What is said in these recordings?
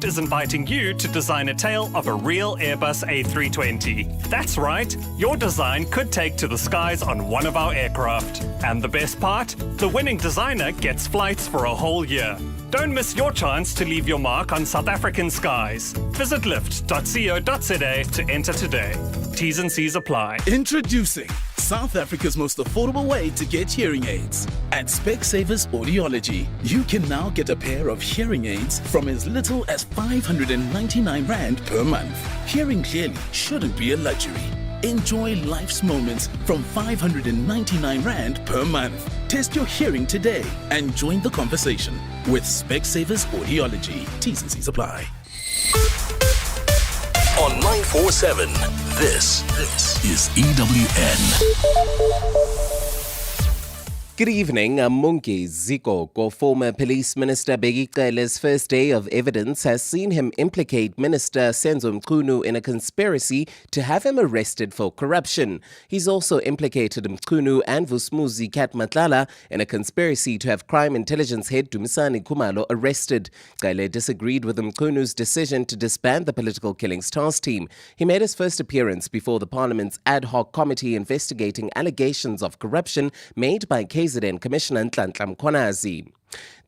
Aircraft is inviting you to design a tale of a real Airbus A320. That's right, your design could take to the skies on one of our aircraft. And the best part? The winning designer gets flights for a whole year. Don't miss your chance to leave your mark on South African skies. Visit lift.co.za to enter today. T's and C's apply. Introducing South Africa's most affordable way to get hearing aids. At Specsavers Audiology, you can now get a pair of hearing aids from as little as 599 Rand per month. Hearing clearly shouldn't be a luxury. Enjoy life's moments from 599 Rand per month. Test your hearing today and join the conversation with Specsavers Audiology. T's and C's apply. On 947, this is EWN. Good evening. Mungi Ziko, former Police Minister Bheki Cele's first day of evidence has seen him implicate Minister Senzo Mchunu in a conspiracy to have him arrested for corruption. He's also implicated Mchunu and Vusmuzi Katmatlala in a conspiracy to have crime intelligence head Dumisani Khumalo arrested. Cele disagreed with Mchunu's decision to disband the political killings task team. He made his first appearance before the Parliament's ad hoc committee investigating allegations of corruption made by KZN Commissioner Nhlanhla Mkhwanazi.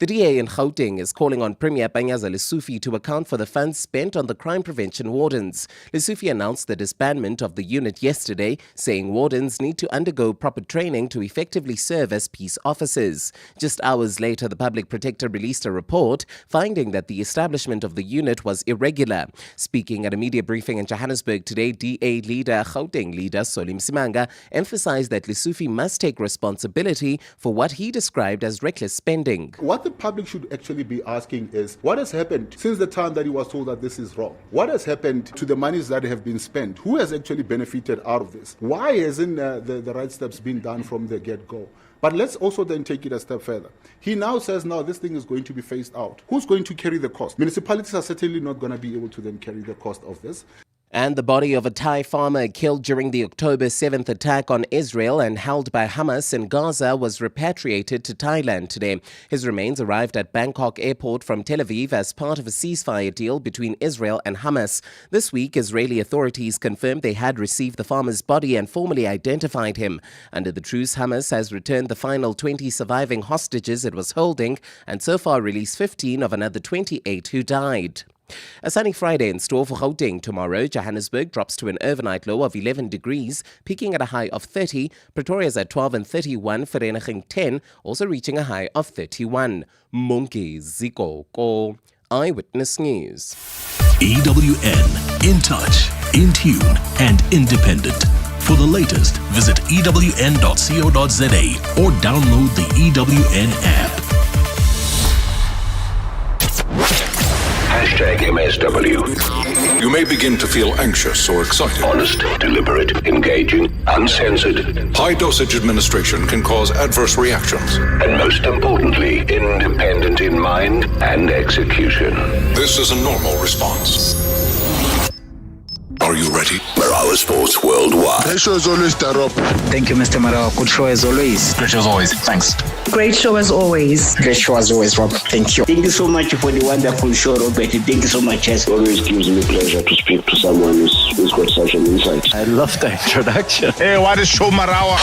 The DA in Gauteng is calling on Premier Panyaza Lesufi to account for the funds spent on the crime prevention wardens. Lesufi announced the disbandment of the unit yesterday, saying wardens need to undergo proper training to effectively serve as peace officers. Just hours later, the public protector released a report finding that the establishment of the unit was irregular. Speaking at a media briefing in Johannesburg today, DA leader, Gauteng leader Solim Simanga, emphasized that Lesufi must take responsibility for what he described as reckless spending. What the public should actually be asking is, what has happened since the time that he was told that this is wrong? What has happened to the monies that have been spent? Who has actually benefited out of this? Why hasn't the right steps been done from the get-go? But let's also then take it a step further. He now says, now this thing is going to be phased out. Who's going to carry the cost? Municipalities are certainly not going to be able to then carry the cost of this. And the body of a Thai farmer killed during the October 7th attack on Israel and held by Hamas in Gaza was repatriated to Thailand today. His remains arrived at Bangkok airport from Tel Aviv as part of a ceasefire deal between Israel and Hamas. This week, Israeli authorities confirmed they had received the farmer's body and formally identified him. Under the truce, Hamas has returned the final 20 surviving hostages it was holding and so far released 15 of another 28 who died. A sunny Friday in store for Gauteng tomorrow. Johannesburg drops to an overnight low of 11 degrees, peaking at a high of 30. Pretoria's at 12 and 31, Vereeniging 10, also reaching a high of 31. Mungi Ziko Ko, Eyewitness News. EWN, in touch, in tune, and independent. For the latest, visit ewn.co.za or download the EWN app. #MSW. You may begin to feel anxious or excited. Honest, deliberate, engaging, uncensored. High-dosage administration can cause adverse reactions. And most importantly, independent in mind and execution. This is a normal response. Are you ready? Marawa Sports Worldwide. This show is always thorough. Thank you, Mr. Marawa. Good show as always. Great show as always. Thanks. Great show as always. Great show as always, Rob. Thank you. Thank you so much for the wonderful show, Robert. Thank you so much. It always gives me pleasure to speak to someone who's got such an insight. I love the introduction. Hey, what is show Marawa?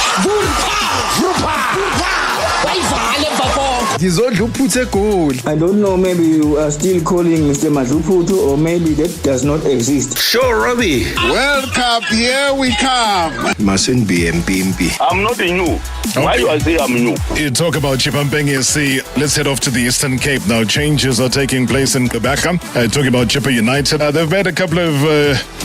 I don't know, maybe you are still calling Mr. Madluputu, or maybe that does not exist. Sure, Robbie. Welcome, here we come. Mustn't be MP. I'm not a new. Okay. Why you say I'm new? You talk about Chipampeng SC. Let's head off to the Eastern Cape now. Changes are taking place in Kabaka. Talking about Chippa United. They've made a couple of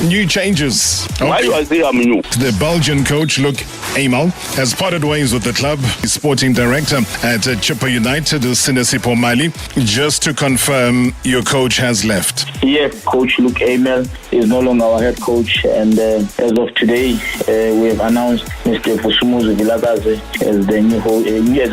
new changes. Okay. Why you say I'm new? The Belgian coach, Luc Eymal, has parted ways with the club. He's sporting director at Chippa United, Sinesipo Mali. Just to confirm, your coach has left. Yes, Coach Luc Eymal is no longer our head coach, and as of today, we have announced Mr. Fusumuzu Vilagaze as the new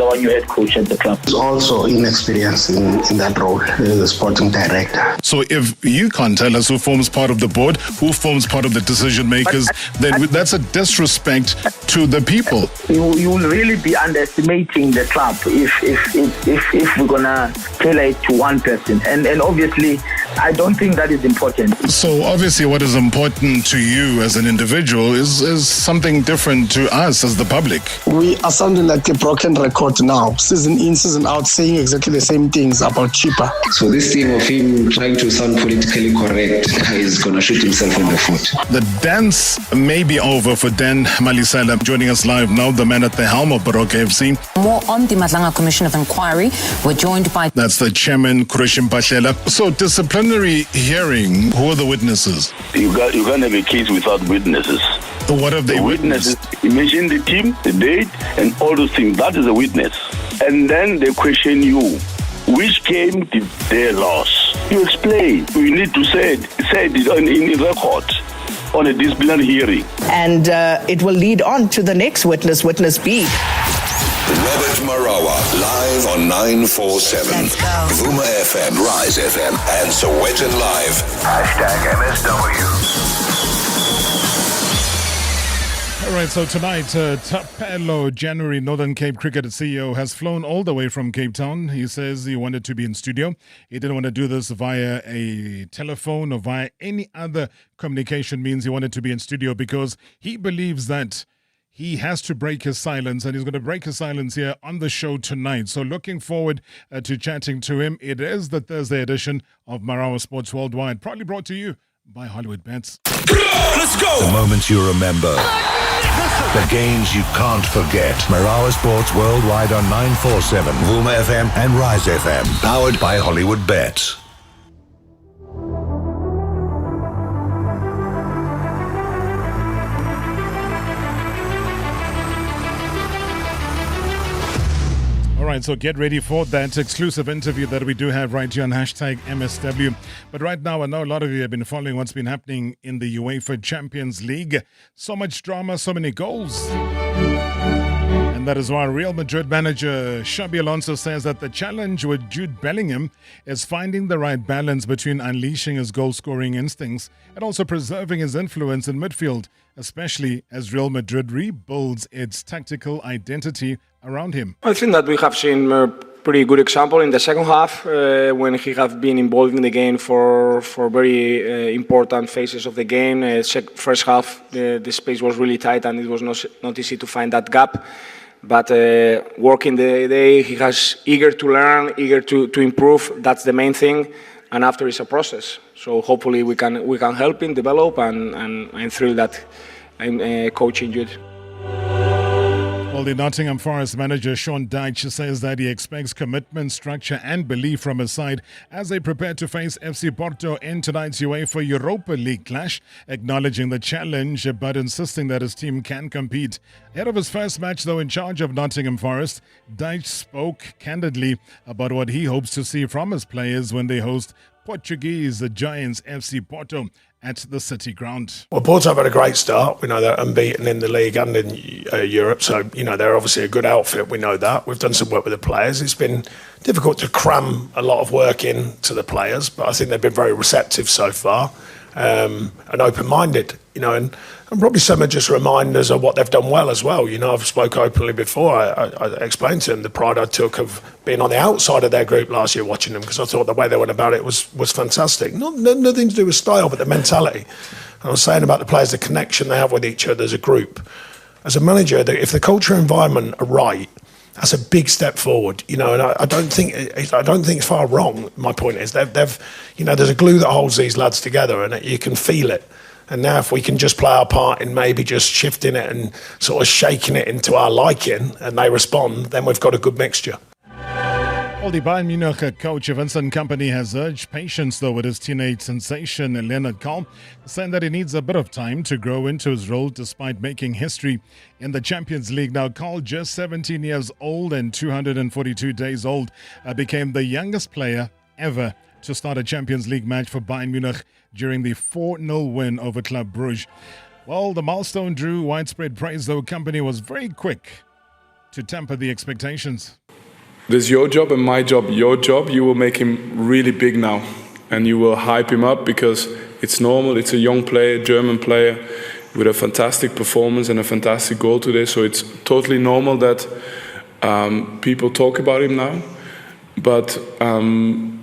our new head coach at the club. He's also inexperienced in that role as a sporting director. So if you can't tell us who forms part of the board, who forms part of the decision makers, then that's a disrespect to the people. You will really be underestimating the club if we're gonna tailor it to one person. And obviously I don't think that is important. So obviously what is important to you as an individual is something different to us as the public. We are sounding like a broken record now, season in, season out, saying exactly the same things about Chipper. So this thing of him trying to sound politically correct is going to shoot himself in the foot. The dance may be over for Dan Malisela. Joining us live now, the man at the helm of Baroka FC. More on the Madlanga Commission of Inquiry. We're joined by... That's the chairman, Kurishim Pashela. So disciplinary hearing, who are the witnesses? You can't have a case without witnesses. What have they witnessed? Imagine the team, the date, and all those things. That is a witness. And then they question you. Which game did they lose? You explain. We need to say it in record on a disciplinary hearing. And it will lead on to the next witness, witness B. Robert Marawa, live on 947. Vuma FM, Rise FM, and Sowetan Live. #MSW. All right, so tonight, Thapelo, January, Northern Cape Cricket CEO, has flown all the way from Cape Town. He says he wanted to be in studio. He didn't want to do this via a telephone or via any other communication means. He wanted to be in studio because he believes that he has to break his silence, and he's going to break his silence here on the show tonight. So looking forward to chatting to him. It is the Thursday edition of Marawa Sports Worldwide, proudly brought to you by Hollywood Bets. Let's go! The moments you remember. The games you can't forget. Marawa Sports Worldwide on 947, Vuma FM and Rise FM. Powered by Hollywood Bets. All right, so get ready for that exclusive interview that we do have right here on #MSW. But right now, I know a lot of you have been following what's been happening in the UEFA Champions League. So much drama, so many goals. And that is why Real Madrid manager Xabi Alonso says that the challenge with Jude Bellingham is finding the right balance between unleashing his goal-scoring instincts and also preserving his influence in midfield, especially as Real Madrid rebuilds its tactical identity around him. I think that we have seen a pretty good example in the second half when he has been involved in the game for very important phases of the game. First half, the space was really tight and it was not easy to find that gap. But working the day, he has eager to learn, eager to improve. That's the main thing. And after it's a process. So hopefully we can help him develop, and I'm thrilled that I'm coaching Jude. Well, the Nottingham Forest manager Sean Dyche says that he expects commitment, structure and belief from his side as they prepare to face FC Porto in tonight's UEFA Europa League clash, acknowledging the challenge but insisting that his team can compete. Ahead of his first match, though, in charge of Nottingham Forest, Dyche spoke candidly about what he hopes to see from his players when they host Portuguese giants FC Porto at the City Ground. Well, Porto have had a great start. We know they're unbeaten in the league and in Europe, so they're obviously a good outfit. We know that. We've done some work with the players. It's been difficult to cram a lot of work into the players, but I think they've been very receptive so far and open-minded. And probably some are just reminders of what they've done well as well. I've spoke openly before. I explained to them the pride I took of being on the outside of their group last year watching them, because I thought the way they went about it was fantastic. Nothing to do with style, but the mentality. And I was saying about the players, the connection they have with each other as a group. As a manager, if the culture and environment are right, that's a big step forward, and I don't think it's far wrong. My point is, there's a glue that holds these lads together, and you can feel it. And now if we can just play our part in maybe just shifting it and sort of shaking it into our liking, and they respond, then we've got a good mixture. Well, the Bayern Munich coach Vincent Kompany has urged patience, though, with his teenage sensation Leonard Karl, saying that he needs a bit of time to grow into his role despite making history in the Champions League. Now, Karl, just 17 years old and 242 days old, became the youngest player ever to start a Champions League match for Bayern Munich during the 4-0 win over Club Brugge. Well, the milestone drew widespread praise, though Kompany was very quick to temper the expectations. This is your job and my job. Your job, you will make him really big now. And you will hype him up because it's normal. It's a young player, German player, with a fantastic performance and a fantastic goal today. So it's totally normal that people talk about him now. But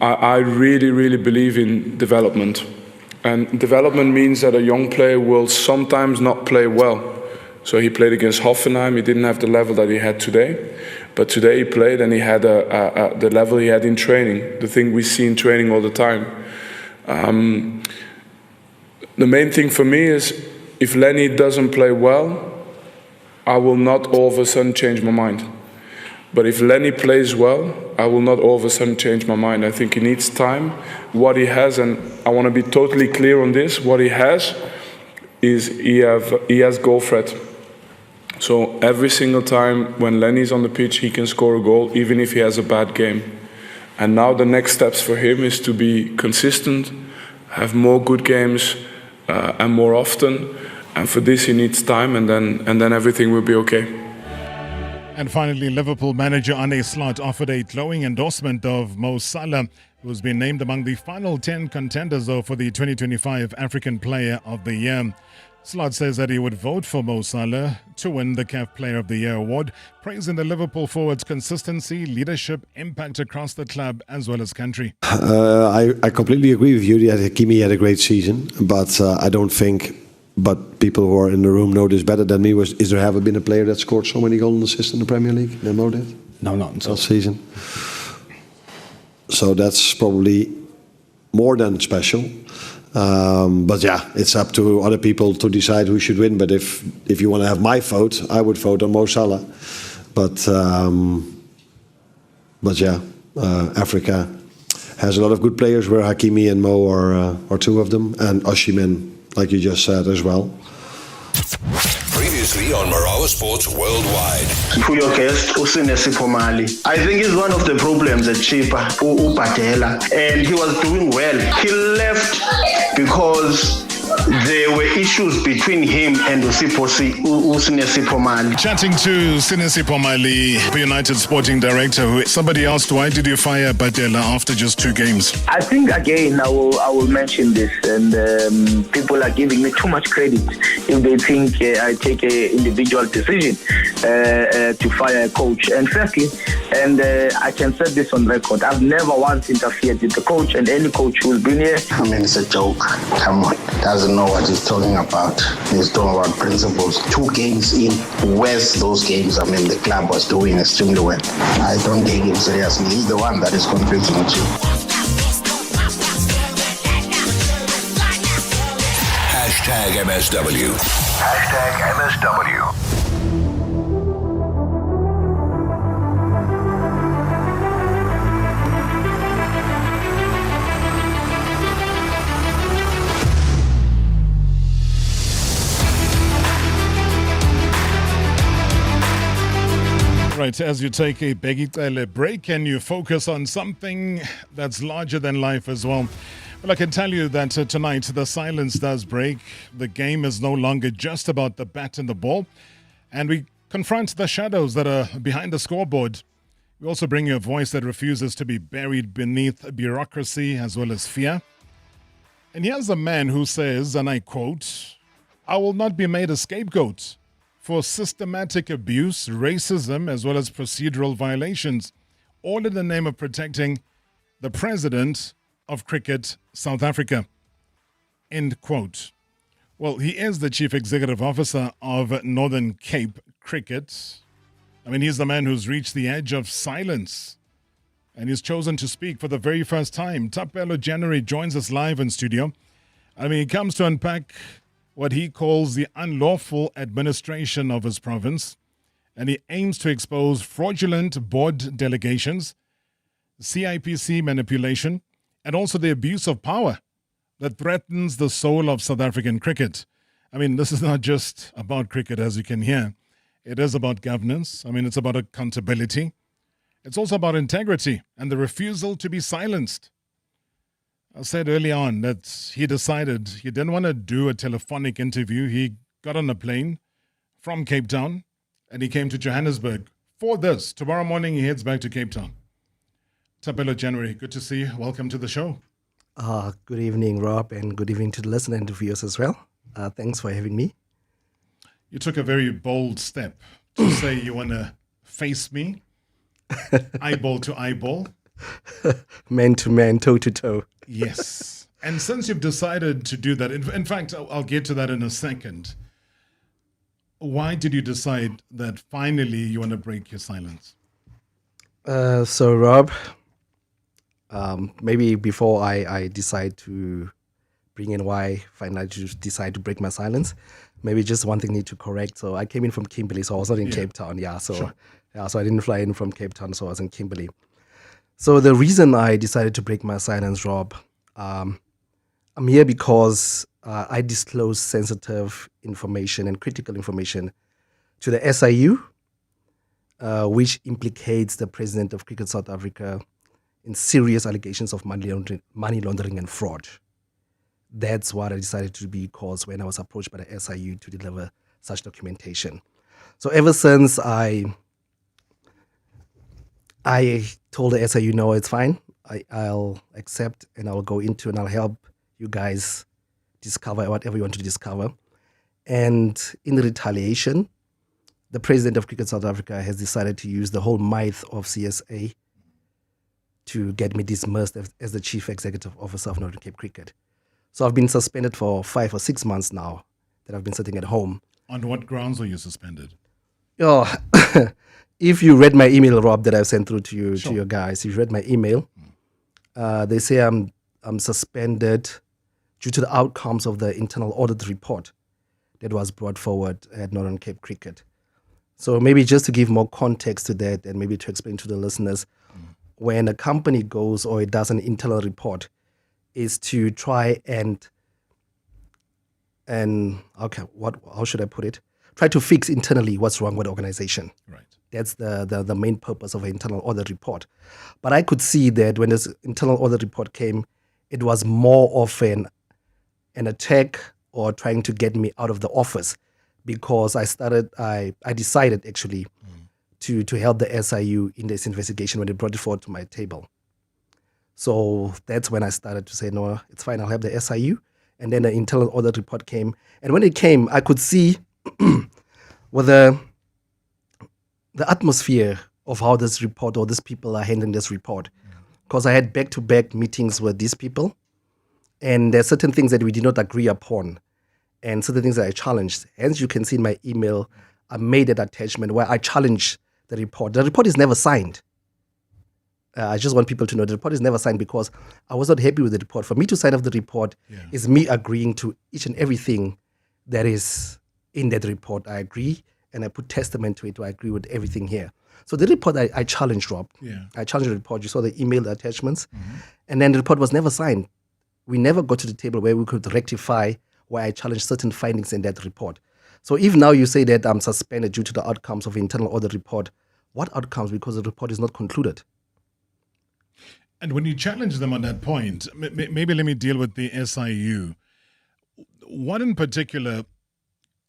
I really, really believe in development. And development means that a young player will sometimes not play well. So he played against Hoffenheim. He didn't have the level that he had today. But today he played and he had the level he had in training, the thing we see in training all the time. The main thing for me is if Lenny doesn't play well, I will not all of a sudden change my mind. But if Lenny plays well, I will not all of a sudden change my mind. I think he needs time. What he has, and I want to be totally clear on this, what he has is he has goal threat. So every single time when Lenny's on the pitch, he can score a goal, even if he has a bad game. And now the next steps for him is to be consistent, have more good games, and more often. And for this, he needs time, and then everything will be okay. And finally, Liverpool manager Arne Slot offered a glowing endorsement of Mo Salah, who's been named among the final 10 contenders for the 2025 African Player of the Year. Slot says that he would vote for Mo Salah to win the CAF Player of the Year award, praising the Liverpool forward's consistency, leadership, impact across the club as well as country. I completely agree with you that Hakimi had a great season, but I don't think, but people who are in the room know this better than me, is there ever been a player that scored so many golden assists in the Premier League than Mo did? No, not until last season. So that's probably more than special. But yeah, it's up to other people to decide who should win. But if you want to have my vote, I would vote on Mo Salah. But yeah, Africa has a lot of good players where Hakimi and Mo are two of them, and Osimhen, like you just said, as well. Previously on Marawa Sports Worldwide. For your guest, Usinesi Pomali. I think he's one of the problems at Chipa, Upatela, and he was doing well. He left because there were issues between him and Usinesi Pomali. Chatting to Sinesi Pomali, the United Sporting Director, somebody asked, why did you fire Patela after just 2 games? I think, again, I will mention this, and people are giving me too much credit if they think I take an individual decision to fire a coach. And firstly, and I can set this on record, I've never once interfered with the coach and any coach who's been here. I mean, it's a joke. Come on. Doesn't know what he's talking about. He's talking about principles. 2 games in, where's those games? I mean, the club was doing extremely well. I don't take him seriously. He's the one that is confusing you. Hashtag MSW. Hashtag MSW. Right, as you take a Begitele break and you focus on something that's larger than life as well. Well, I can tell you that tonight the silence does break. The game is no longer just about the bat and the ball. And we confront the shadows that are behind the scoreboard. We also bring you a voice that refuses to be buried beneath bureaucracy as well as fear. And here's a man who says, and I quote, "I will not be made a scapegoat for systematic abuse, racism, as well as procedural violations, all in the name of protecting the president of Cricket South Africa." End quote. Well, he is the chief executive officer of Northern Cape Cricket. I mean, he's the man who's reached the edge of silence, and he's chosen to speak for the very first time. Thapelo January joins us live in studio. I mean, he comes to unpack what he calls the unlawful administration of his province, and he aims to expose fraudulent board delegations, CIPC manipulation, and also the abuse of power that threatens the soul of South African cricket. I mean, this is not just about cricket, as you can hear. It is about governance. I mean, it's about accountability. It's also about integrity and the refusal to be silenced. I said early on that he decided he didn't want to do a telephonic interview. He got on a plane from Cape Town and he came to Johannesburg for this. Tomorrow morning he heads back to Cape Town. Thapelo January, good to see you. Welcome to the show. Good evening, Rob, and good evening to the listener and viewers as well. Thanks for having me. You took a very bold step to say you want to face me, eyeball to eyeball. man to man, toe to toe. Yes. And since you've decided to do that, in fact, I'll get to that in a second. Why did you decide that finally you want to break your silence? So, Rob, maybe before I decide to bring in why finally I decide to break my silence, maybe just one thing need to correct. So I came in from Kimberley, so I was not in Cape Town. So I didn't fly in from Cape Town, so I was in Kimberley. So the reason I decided to break my silence, Rob, I'm here because I disclose sensitive information and critical information to the SIU, which implicates the President of Cricket South Africa in serious allegations of money laundering and fraud. That's what I decided to be because when I was approached by the SIU to deliver such documentation. So ever since I told the SIU, no, it's fine. I'll accept and I'll go into and I'll help you guys discover whatever you want to discover. And in retaliation, the President of Cricket South Africa has decided to use the whole might of CSA to get me dismissed as the Chief Executive Officer of Northern Cape Cricket. So I've been suspended for 5 or 6 months now that I've been sitting at home. On what grounds were you suspended? Oh, if you read my email, Rob, that I've sent through to you, to your guys, if you read my email, they say I'm suspended due to the outcomes of the internal audit report that was brought forward at Northern Cape Cricket. So maybe just to give more context to that and maybe to explain to the listeners, when a company goes or it does an internal report, is to try and how should I put it? Try to fix internally what's wrong with the organization. Right. That's the main purpose of an internal audit report. But I could see that when this internal audit report came, it was more of an attack or trying to get me out of the office because I decided actually to help the SIU in this investigation when they brought it forward to my table. So that's when I started to say, no, it's fine, I'll help the SIU. And then the internal audit report came. And when it came, I could see with the atmosphere of how this report or these people are handling this report. Because I had back-to-back meetings with these people. And there are certain things that we did not agree upon. And certain things that I challenged. As you can see in my email, I made an attachment where I challenged the report. The report is never signed. I just want people to know the report is never signed because I was not happy with the report. For me to sign off the report is me agreeing to each and everything that is in that report. I agree and I put testament to it. I agree with everything here. So the report I challenged, Rob. Yeah. I challenged the report. You saw the email, the attachments. And then the report was never signed. We never got to the table where we could rectify why I challenged certain findings in that report. So if now you say that I'm suspended due to the outcomes of the internal audit report, what outcomes? Because the report is not concluded. And when you challenge them on that point, maybe let me deal with the SIU. What in particular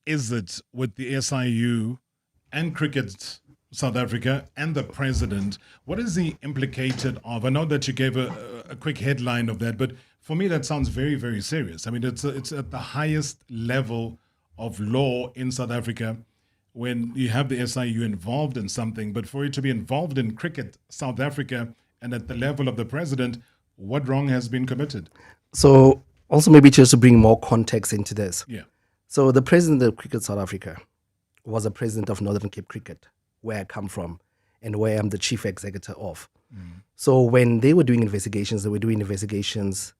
is it with the SIU and Cricket South Africa and the president? What is the implicated of? I know that you gave a quick headline of that, but for me that sounds very, very serious. I mean, it's at the highest level of law in South Africa when you have the SIU involved in something, but for you to be involved in Cricket South Africa and at the level of the president, what wrong has been committed? So also maybe just to bring more context into this. Yeah. So the president of Cricket South Africa was the president of Northern Cape Cricket, where I come from and where I'm the chief executive of. So when they were doing investigations, they were doing investigations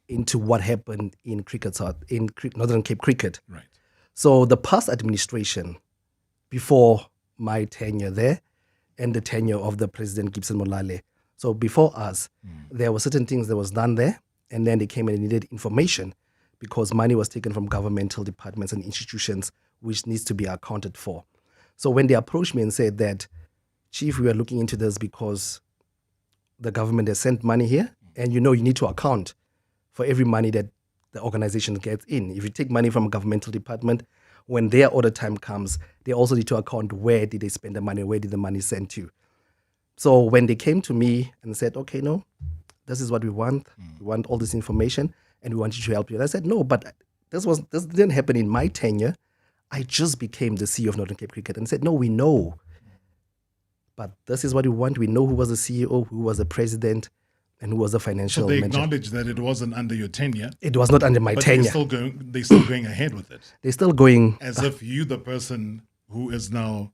into what happened in Northern Cape Cricket. Right. So the past administration, before my tenure there and the tenure of the President Gibson Molale, so before us, there were certain things that was done there, and then they came and needed information because money was taken from governmental departments and institutions which needs to be accounted for. So when they approached me and said that, Chief, we are looking into this because the government has sent money here, and you need to account for every money that the organization gets in. If you take money from a governmental department, when their audit time comes, they also need to account where did they spend the money, where did the money send to. So when they came to me and said, okay, no, this is what we want. We want all this information and we want you to help you. And I said, no, but this didn't happen in my tenure. I just became the CEO of Northern Cape Cricket and said, no, we know But this is what we want. We know who was the CEO, who was the president, and who was the financial So they manager. acknowledge that it wasn't under your tenure. It was not under my tenure. They're still going ahead with it. They're still going. As if you, the person who is now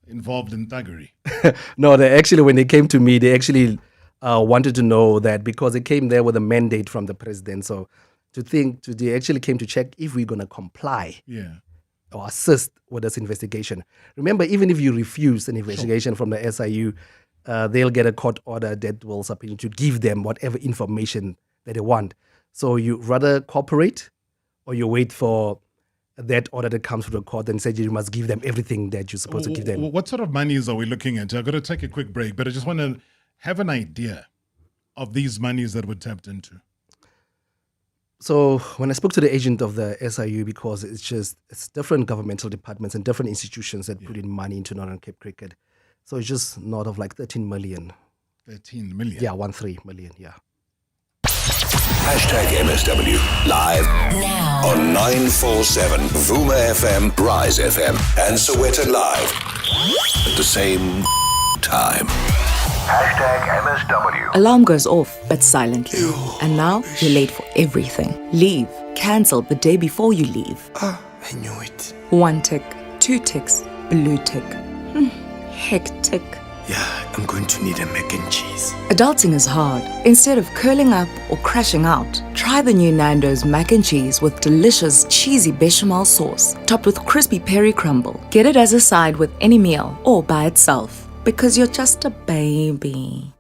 involved in thuggery. No, they actually, when they came to me, they actually wanted to know that because they came there with a mandate from the president. So they actually came to check if we're going to comply. Yeah. Or assist with this investigation. Remember, even if you refuse an investigation from the SIU, they'll get a court order that will subpoena to give them whatever information that they want. So you rather cooperate, or you wait for that order that comes from the court and say you must give them everything that you're supposed to give them. What sort of monies are we looking at? I've got to take a quick break, but I just want to have an idea of these monies that were tapped into. So when I spoke to the agent of the SIU, because it's different governmental departments and different institutions that put in money into Northern Cape Cricket. So it's just north of like 13 million. 13 million? Yeah, 13 million, yeah. #MSW live now on 947 Vuma FM, Rise FM, and Soweto Live at the same time. #MSW. Alarm goes off, but silently. And now you're late for everything. Leave. Cancel the day before you leave. I knew it. 1 tick, 2 ticks, blue tick. Hectic. Yeah, I'm going to need a mac and cheese. Adulting is hard. Instead of curling up or crashing out, try the new Nando's mac and cheese with delicious cheesy bechamel sauce, topped with crispy peri crumble. Get it as a side with any meal or by itself, because you're just a baby.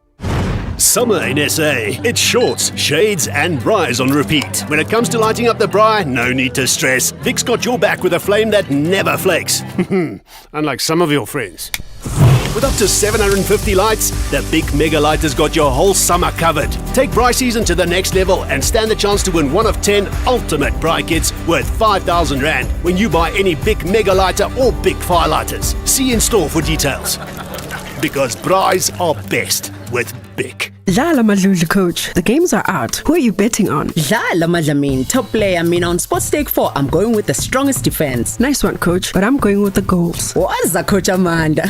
Summer in SA. It's shorts, shades, and Rise on repeat. When it comes to lighting up the braai, no need to stress. Vic's got your back with a flame that never flakes. Unlike some of your friends. With up to 750 lights, the big mega light has got your whole summer covered. Take braai season to the next level and stand the chance to win one of 10 ultimate braai kits worth 5,000 Rand when you buy any big mega lighter or big firelighters. See in store for details. Because braais are best with Big. Dlala Madlula, coach. The games are out. Who are you betting on? Dlala Madlamin, top player. On Sports Stake 4, I'm going with the strongest defense. Nice one, coach. But I'm going with the goals. What's that, Coach Amanda?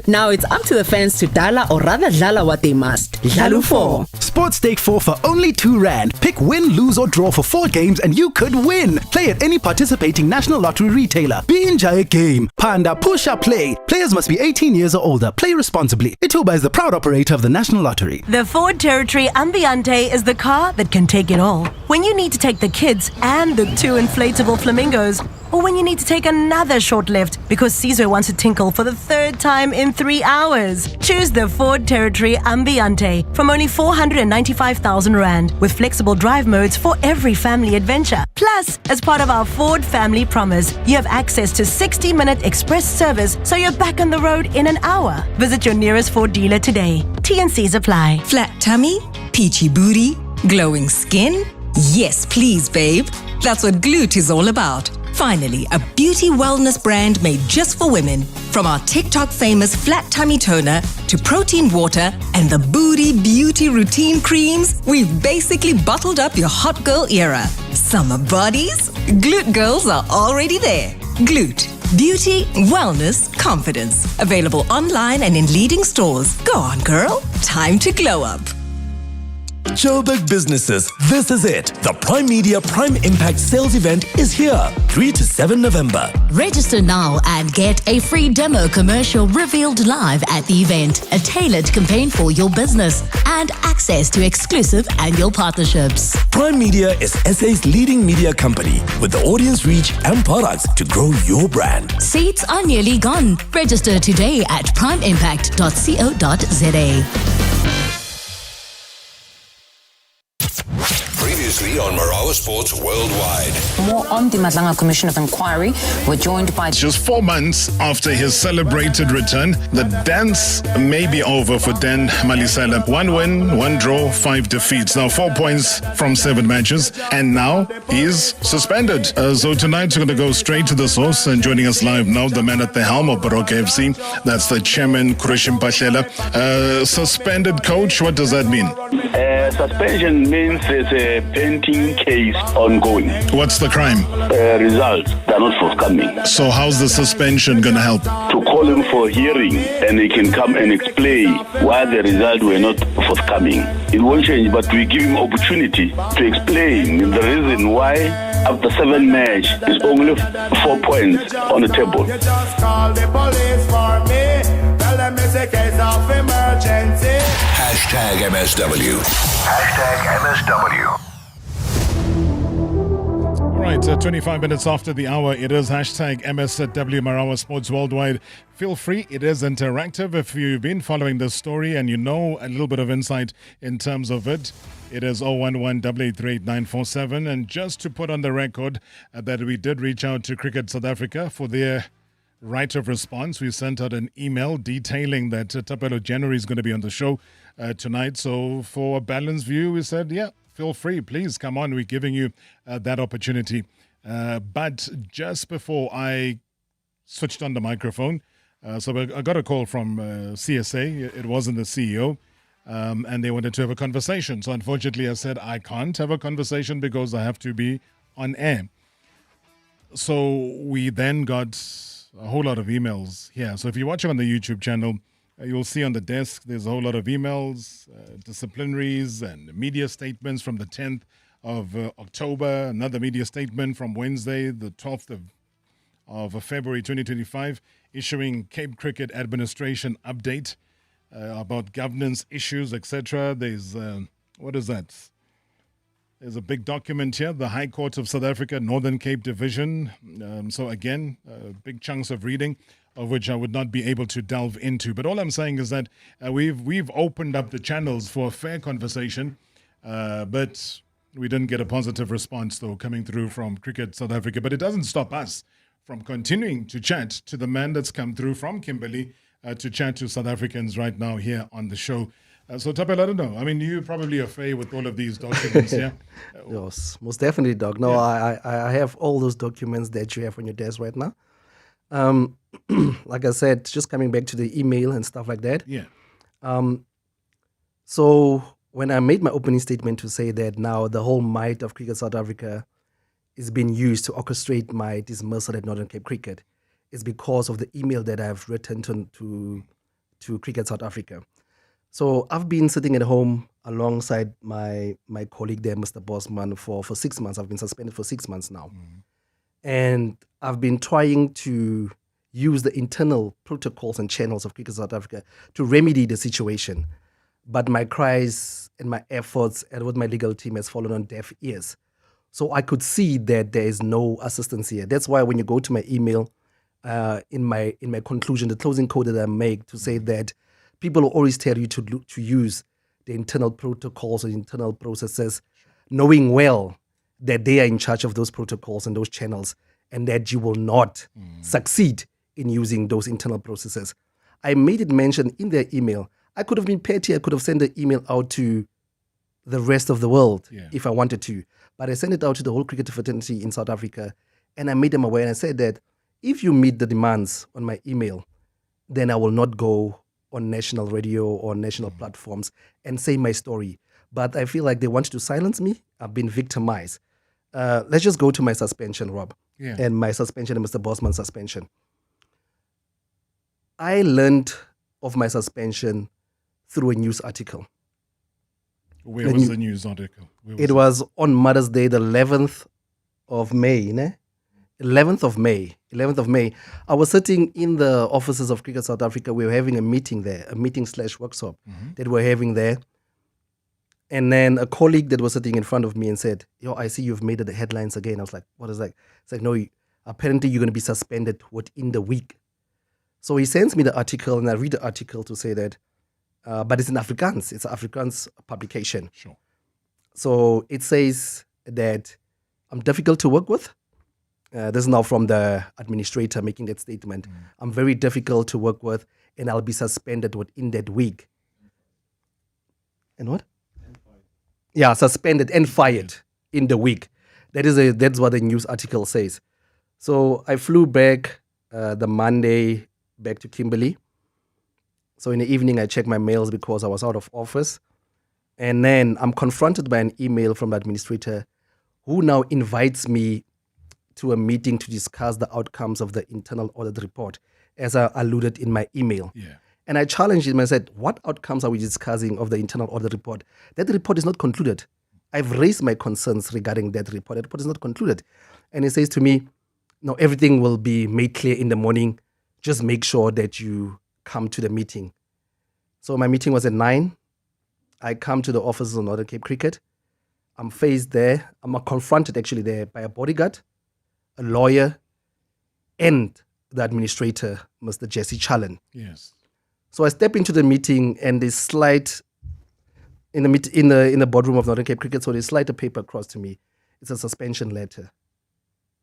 Now it's up to the fans to dala or rather dlala what they must. Dlalu 4. Sports Stake 4 for only 2 Rand. Pick win, lose or draw for 4 games and you could win. Play at any participating National Lottery retailer. Be enjoy a game. Panda push up play. Players must be 18 years or older. Play responsibly. Ituba is the proud operator of the National Lottery. The Ford Territory Ambiente is the car that can take it all. When you need to take the kids and the 2 inflatable flamingos, or when you need to take another short lift because Caesar wants to tinkle for the 3rd time in 3 hours. Choose the Ford Territory Ambiente from only 495,000 Rand with flexible drive modes for every family adventure. Plus, as part of our Ford Family Promise, you have access to 60-minute express service so you're back on the road in an hour. Visit your nearest Ford dealer today. T&Cs apply. Flat tummy, peachy booty, glowing skin? Yes, please, babe. That's what Glute is all about. Finally, a beauty wellness brand made just for women. From our TikTok famous flat tummy toner to protein water and the booty beauty routine creams, we've basically bottled up your hot girl era. Summer bodies? Glute girls are already there. Glute. Beauty, wellness, confidence. Available online and in leading stores. Go on, girl. Time to glow up. Joburg businesses, this is it. The Prime Media Prime Impact Sales Event is here, 3 to 7 November. Register now and get a free demo commercial revealed live at the event, a tailored campaign for your business, and access to exclusive annual partnerships. Prime Media is SA's leading media company with the audience reach and products to grow your brand. Seats are nearly gone. Register today at primeimpact.co.za. Previously on Marawa Sports Worldwide. More on the Madlanga Commission of Inquiry. We're joined by... Just 4 months after his celebrated return, the dance may be over for Dan Malisela. 1 win, 1 draw, 5 defeats. Now 4 points from 7 matches. And now he's suspended. So tonight we're going to go straight to the source. And joining us live now, the man at the helm of Baroka FC. That's the chairman, Christian Pashela. Suspended coach, what does that mean? Suspension means there's a pending case case ongoing. What's the crime? Results, they're not forthcoming. So how's the suspension going to help? To call him for a hearing and he can come and explain why the results were not forthcoming. It won't change, but we give him opportunity to explain the reason why after 7 matches is only 4 points on the table. You just call the police for me. Tell them it's a case of emergency. #MSW. #MSW. All right, 25 minutes after the hour, it is #MSW Marawa Sports Worldwide. Feel free, it is interactive. If you've been following this story and you know a little bit of insight in terms of it, it is 011-883-8947. And just to put on the record that we did reach out to Cricket South Africa for their right of response. We sent out an email detailing that Thapelo January is going to be on the show tonight. So for a balanced view, we said, yeah, feel free. Please come on. We're giving you that opportunity. But just before I switched on the microphone, so I got a call from CSA. It wasn't the CEO. And they wanted to have a conversation. So unfortunately, I said, I can't have a conversation because I have to be on air. So we then got a whole lot of emails here. So if you're watching on the YouTube channel, you'll see on the desk, there's a whole lot of emails, disciplinaries and media statements from the 10th of October, another media statement from Wednesday, the 12th of February 2025, issuing Cape Cricket Administration update about governance issues, etc. There's, what is that? There's a big document here, the High Court of South Africa, Northern Cape Division. So again, big chunks of reading, of which I would not be able to delve into. But all I'm saying is that we've opened up the channels for a fair conversation, but we didn't get a positive response, though, coming through from Cricket South Africa. But it doesn't stop us from continuing to chat to the man that's come through from Kimberley to chat to South Africans right now here on the show. So, Thapelo, I don't know. I mean, you probably are familiar with all of these documents, yeah? Yes, most definitely, Doc. No, yeah. I have all those documents that you have on your desk right now. Like I said, just coming back to the email and stuff like that. Yeah. So when I made my opening statement to say that now the whole might of Cricket South Africa is being used to orchestrate my dismissal at Northern Cape Cricket, it's because of the email that I've written to Cricket South Africa. So I've been sitting at home alongside my colleague there, Mr. Bosman, for 6 months. I've been suspended for 6 months now. And I've been trying to use the internal protocols and channels of Cricket South Africa to remedy the situation. But my cries and my efforts and with my legal team has fallen on deaf ears. So I could see that there is no assistance here. That's why when you go to my email, in my conclusion, the closing code that I make to say that people will always tell you to use the internal protocols and internal processes, knowing well that they are in charge of those protocols and those channels, and that you will not succeed in using those internal processes. I made it mention in their email. I could have been petty. I could have sent the email out to the rest of the world if I wanted to. But I sent it out to the whole cricket fraternity in South Africa, and I made them aware, and I said that if you meet the demands on my email, then I will not go on national radio or national platforms and say my story. But I feel like they want to silence me. I've been victimized. Let's just go to my suspension, Rob, and my suspension and Mr. Bosman's suspension. I learned of my suspension through a news article. Where was the news article? It was on Mother's Day, the 11th of May, ne? 11th of May. I was sitting in the offices of Cricket South Africa. We were having a meeting there, a meeting/workshop that we were having there. And then a colleague that was sitting in front of me and said, "Yo, I see you've made it the headlines again." I was like, "What is that?" It's like, "No, apparently you're going to be suspended within the week." So he sends me the article, and I read the article to say that, but it's in Afrikaans. It's an Afrikaans publication. Sure. So it says that I'm difficult to work with. This is now from the administrator making that statement. I'm very difficult to work with, and I'll be suspended within that week. And what? Yeah, suspended and fired in the week. That's what the news article says. So I flew back the Monday back to Kimberley. So in the evening, I checked my mails because I was out of office. And then I'm confronted by an email from the administrator who now invites me to a meeting to discuss the outcomes of the internal audit report, as I alluded in my email. Yeah. And I challenged him. I said, what outcomes are we discussing of the internal audit report? That report is not concluded. I've raised my concerns regarding that report. That report is not concluded. And he says to me, no, everything will be made clear in the morning. Just make sure that you come to the meeting. So my meeting was at 9. I come to the offices of Northern Cape Cricket. I'm faced there. I'm confronted actually there by a bodyguard, a lawyer, and the administrator, Mr. Jesse Challen. Yes. So I step into the meeting, and they slide in the boardroom of Northern Cape Cricket. So they slide a paper across to me. It's a suspension letter.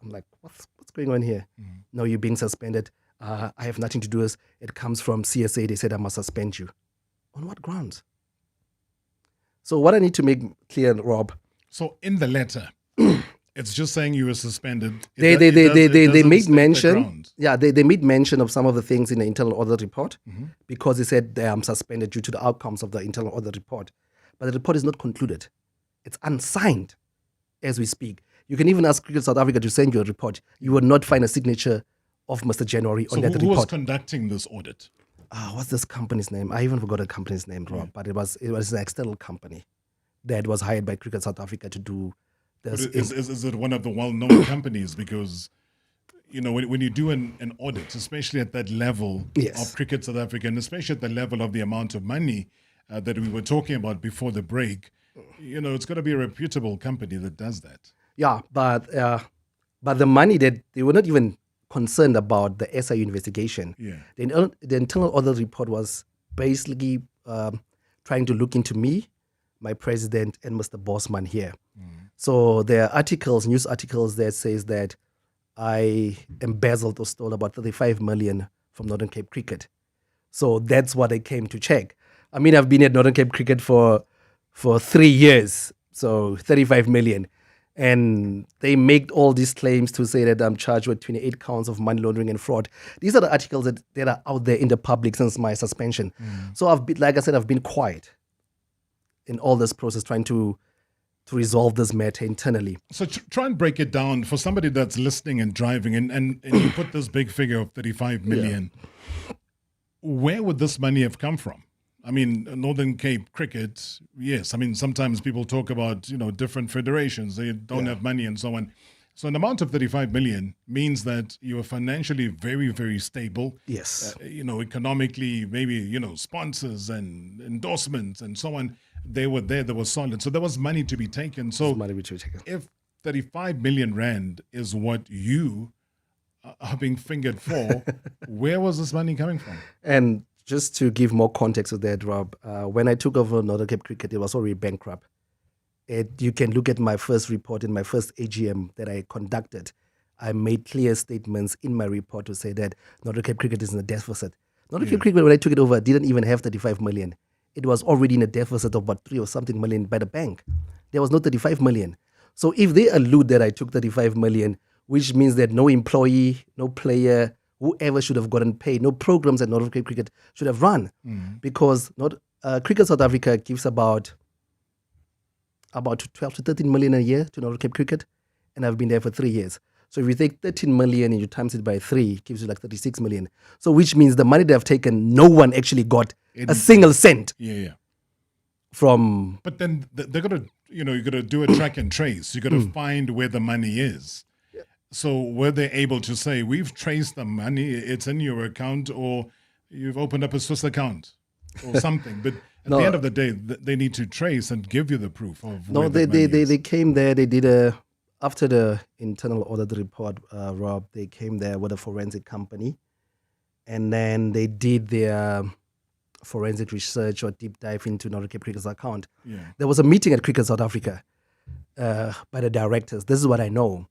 I'm like, what's going on here? No, you're being suspended. I have nothing to do with it. Comes from CSA. They said I must suspend you. On what grounds? So what I need to make clear, Rob. So in the letter, it's just saying you were suspended. They made mention. They made mention of some of the things in the internal audit report because they said I'm suspended due to the outcomes of the internal audit report. But the report is not concluded. It's unsigned as we speak. You can even ask Cricket South Africa to send you a report. You will not find a signature of Mr. January on that report. So who was conducting this audit? What's this company's name? I even forgot the company's name, Rob. But it was an external company that was hired by Cricket South Africa to do this. Is it one of the well-known companies? Because, you know, when you do an audit, especially at that level of Cricket South Africa, and especially at the level of the amount of money that we were talking about before the break, you know, it's got to be a reputable company that does that. Yeah, but the money that they were not even concerned about the SIU investigation. Yeah. The internal audit report was basically trying to look into me, my president, and Mr. Bosman here. So there are news articles that says that I embezzled or stole about 35 million from Northern Cape Cricket. So that's what I came to check. I mean, I've been at Northern Cape Cricket for 3 years, so 35 million. And they make all these claims to say that I'm charged with 28 counts of money laundering and fraud. These are the articles that are out there in the public since my suspension. So I've been quiet in all this process, trying to resolve this matter internally. So try and break it down for somebody that's listening and driving, and you put this big figure of 35 million. Yeah. Where would this money have come from? I mean, Northern Cape Cricket, yes. I mean, sometimes people talk about, you know, different federations. They don't have money and so on. So an amount of 35 million means that you are financially very, very stable. Yes. You know, economically, maybe, you know, sponsors and endorsements and so on. They were there, they were solid. So there was money to be taken. So if 35 million rand is what you are being fingered for, where was this money coming from? And just to give more context to that, Rob, when I took over Northern Cape Cricket, it was already bankrupt. You can look at my first report in my first AGM that I conducted. I made clear statements in my report to say that Northern Cape Cricket is in a deficit. Northern Cape Cricket, when I took it over, didn't even have 35 million. It was already in a deficit of about 3 or something million by the bank. There was no 35 million. So if they allude that I took 35 million, which means that no employee, no player, whoever should have gotten paid, no programs at Northern Cape Cricket should have run, because Cricket South Africa gives about 12 to 13 million a year to Northern Cape Cricket, and I've been there for 3 years. So if you take 13 million and you times it by 3, it gives you like 36 million. So which means the money they've taken, no one actually got a single cent. From. But then they're gonna, you know, you got to do a track and trace. You got to find where the money is. So were they able to say, we've traced the money, it's in your account, or you've opened up a Swiss account or something? But at the end of the day, they need to trace and give you the proof of where the money is. They came there, they did after the internal audit report, Rob, they came there with a forensic company, and then they did their forensic research or deep dive into Northern Cape Cricket's account. There was a meeting at Cricket South Africa by the directors. This is what I know.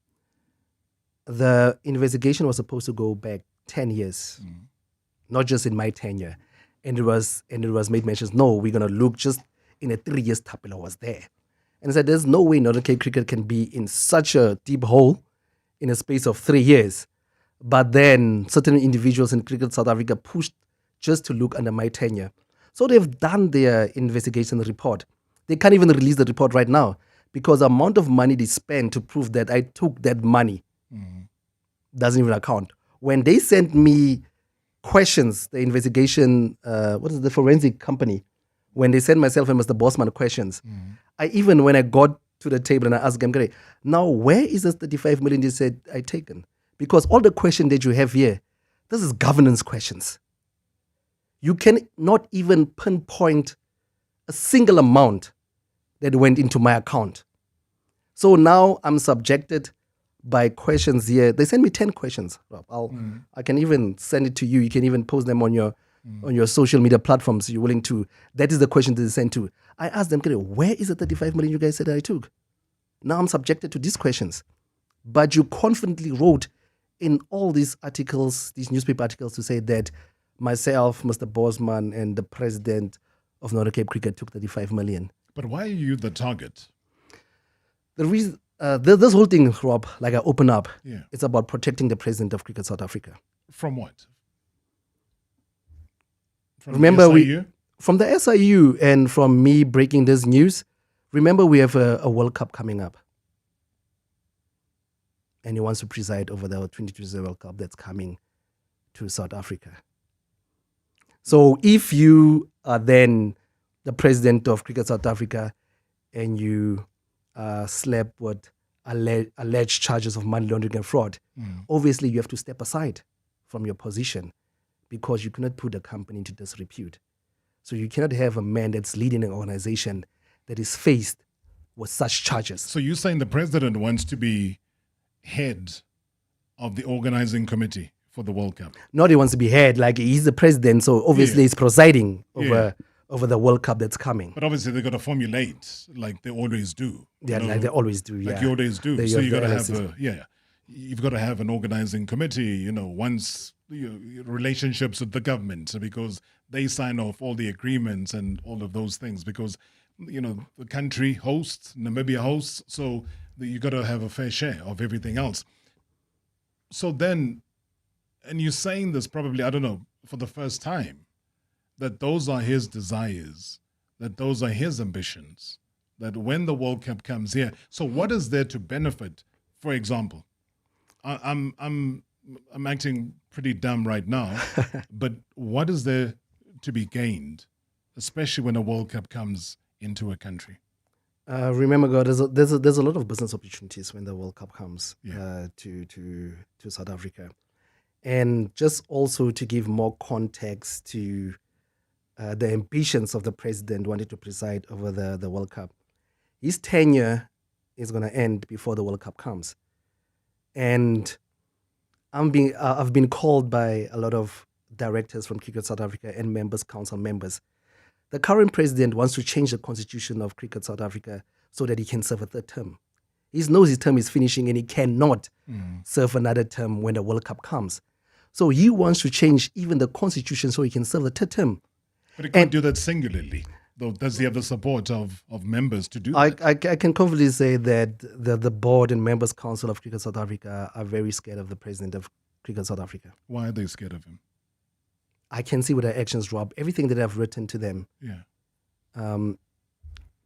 The investigation was supposed to go back 10 years, not just in my tenure. And it was made mentions, no, we're going to look just in the 3 years Thapelo was there. And I said, there's no way Northern Cape Cricket can be in such a deep hole in a space of 3 years. But then certain individuals in Cricket South Africa pushed just to look under my tenure. So they've done their investigation report. They can't even release the report right now because the amount of money they spent to prove that I took that money doesn't even account. When they sent me questions, the investigation, the forensic company, when they sent myself and Mr. Bosman questions, when I got to the table and I asked them, now where is this 35 million they said I taken? Because all the questions that you have here, this is governance questions. You can not even pinpoint a single amount that went into my account. So now I'm subjected by questions here. They sent me 10 questions, Rob. I can even send it to you. You can even post them on your social media platforms. You're willing to. That is the question that they sent to. I asked them, where is the 35 million you guys said I took? Now I'm subjected to these questions. But you confidently wrote in all these articles, these newspaper articles, to say that myself, Mr. Bosman, and the president of Northern Cape Cricket took 35 million. But why are you the target? The reason, this whole thing, Rob, like I open up, Yeah. it's about protecting the president of Cricket South Africa. From what? From Remember, SIU? From the SIU and from me breaking this news, remember we have a World Cup coming up. And he wants to preside over the 2020 World Cup that's coming to South Africa. So if you are then the president of Cricket South Africa and you slept with alleged charges of money laundering and fraud, obviously you have to step aside from your position because you cannot put the company into disrepute. So you cannot have a man that's leading an organization that is faced with such charges. So you're saying the president wants to be head of the organizing committee for the World Cup? Not he wants to be head, like he's the president, so obviously he's presiding over the World Cup that's coming. But obviously they've got to formulate like they always do. Yeah, like they always do, Like you always do. They So have you got to the have LSC. you've got to have an organizing committee, once relationships with the government, because they sign off all the agreements and all of those things, because the country hosts, Namibia hosts, so you got to have a fair share of everything else. So then, and you're saying this probably, I don't know, for the first time, that those are his desires, that those are his ambitions, that when the World Cup comes here, so what is there to benefit? For example, I'm acting pretty dumb right now, but what is there to be gained, especially when a World Cup comes into a country? Remember, God, there's a lot of business opportunities when the World Cup comes to South Africa, and just also to give more context to the ambitions of the president wanting to preside over the World Cup. His tenure is going to end before the World Cup comes, and I've been called by a lot of directors from Cricket South Africa and members, council members. The current president wants to change the constitution of Cricket South Africa so that he can serve a third term. He knows his term is finishing and he cannot serve another term when the World Cup comes. So he wants to change even the constitution so he can serve the third term. But he can't do that singularly, though. Does he have the support of members to do that? I can confidently say that the board and members council of Cricket South Africa are very scared of the president of Cricket South Africa. Why are they scared of him? I can see with their actions, Rob, everything that I've written to them. Yeah.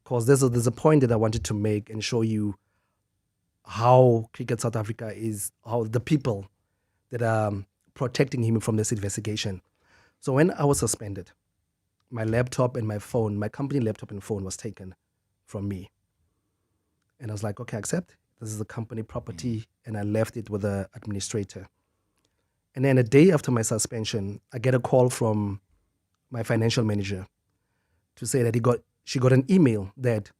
Because there's a point that I wanted to make and show you how Cricket South Africa is, how the people that are protecting him from this investigation. So when I was suspended, my laptop and my phone, my company laptop and phone was taken from me. And I was like, okay, I accept. This is the company property. And I left it with the administrator. And then a day after my suspension, I get a call from my financial manager to say that she got an email that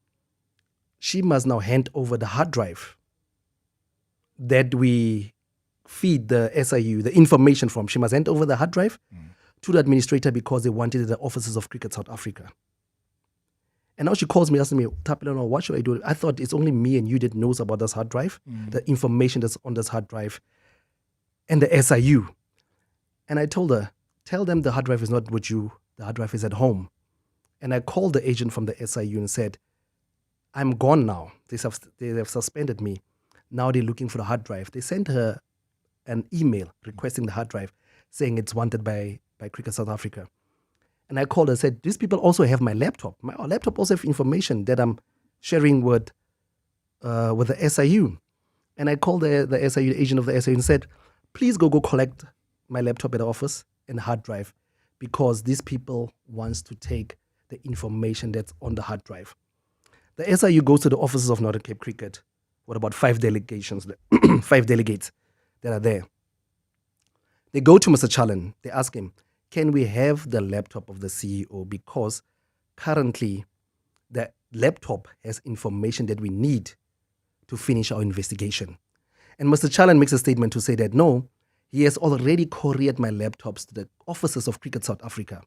she must now hand over the hard drive that we feed the SIU, the information from. She must hand over the hard drive to the administrator because they wanted it at the offices of Cricket South Africa. And now she calls me asking me, Thapelo, what should I do? I thought it's only me and you that knows about this hard drive, the information that's on this hard drive, and the SIU. And I told her, tell them the hard drive is not with you, the hard drive is at home. And I called the agent from the SIU and said, I'm gone now. They have suspended me. Now they're looking for the hard drive. They sent her an email requesting the hard drive, saying it's wanted by Cricket South Africa. And I called her and said, these people also have my laptop. My laptop also have information that I'm sharing with with the SIU. And I called the SIU, the agent of the SIU, and said, please go collect my laptop at the office and hard drive, because these people wants to take the information that's on the hard drive. The SIU goes to the offices of Northern Cape Cricket with about 5 delegates that are there. They go to Mr. Challen. They ask him, can we have the laptop of the CEO? Because currently the laptop has information that we need to finish our investigation. And Mr. Challen makes a statement to say that no, he has already couriered my laptops to the offices of Cricket South Africa,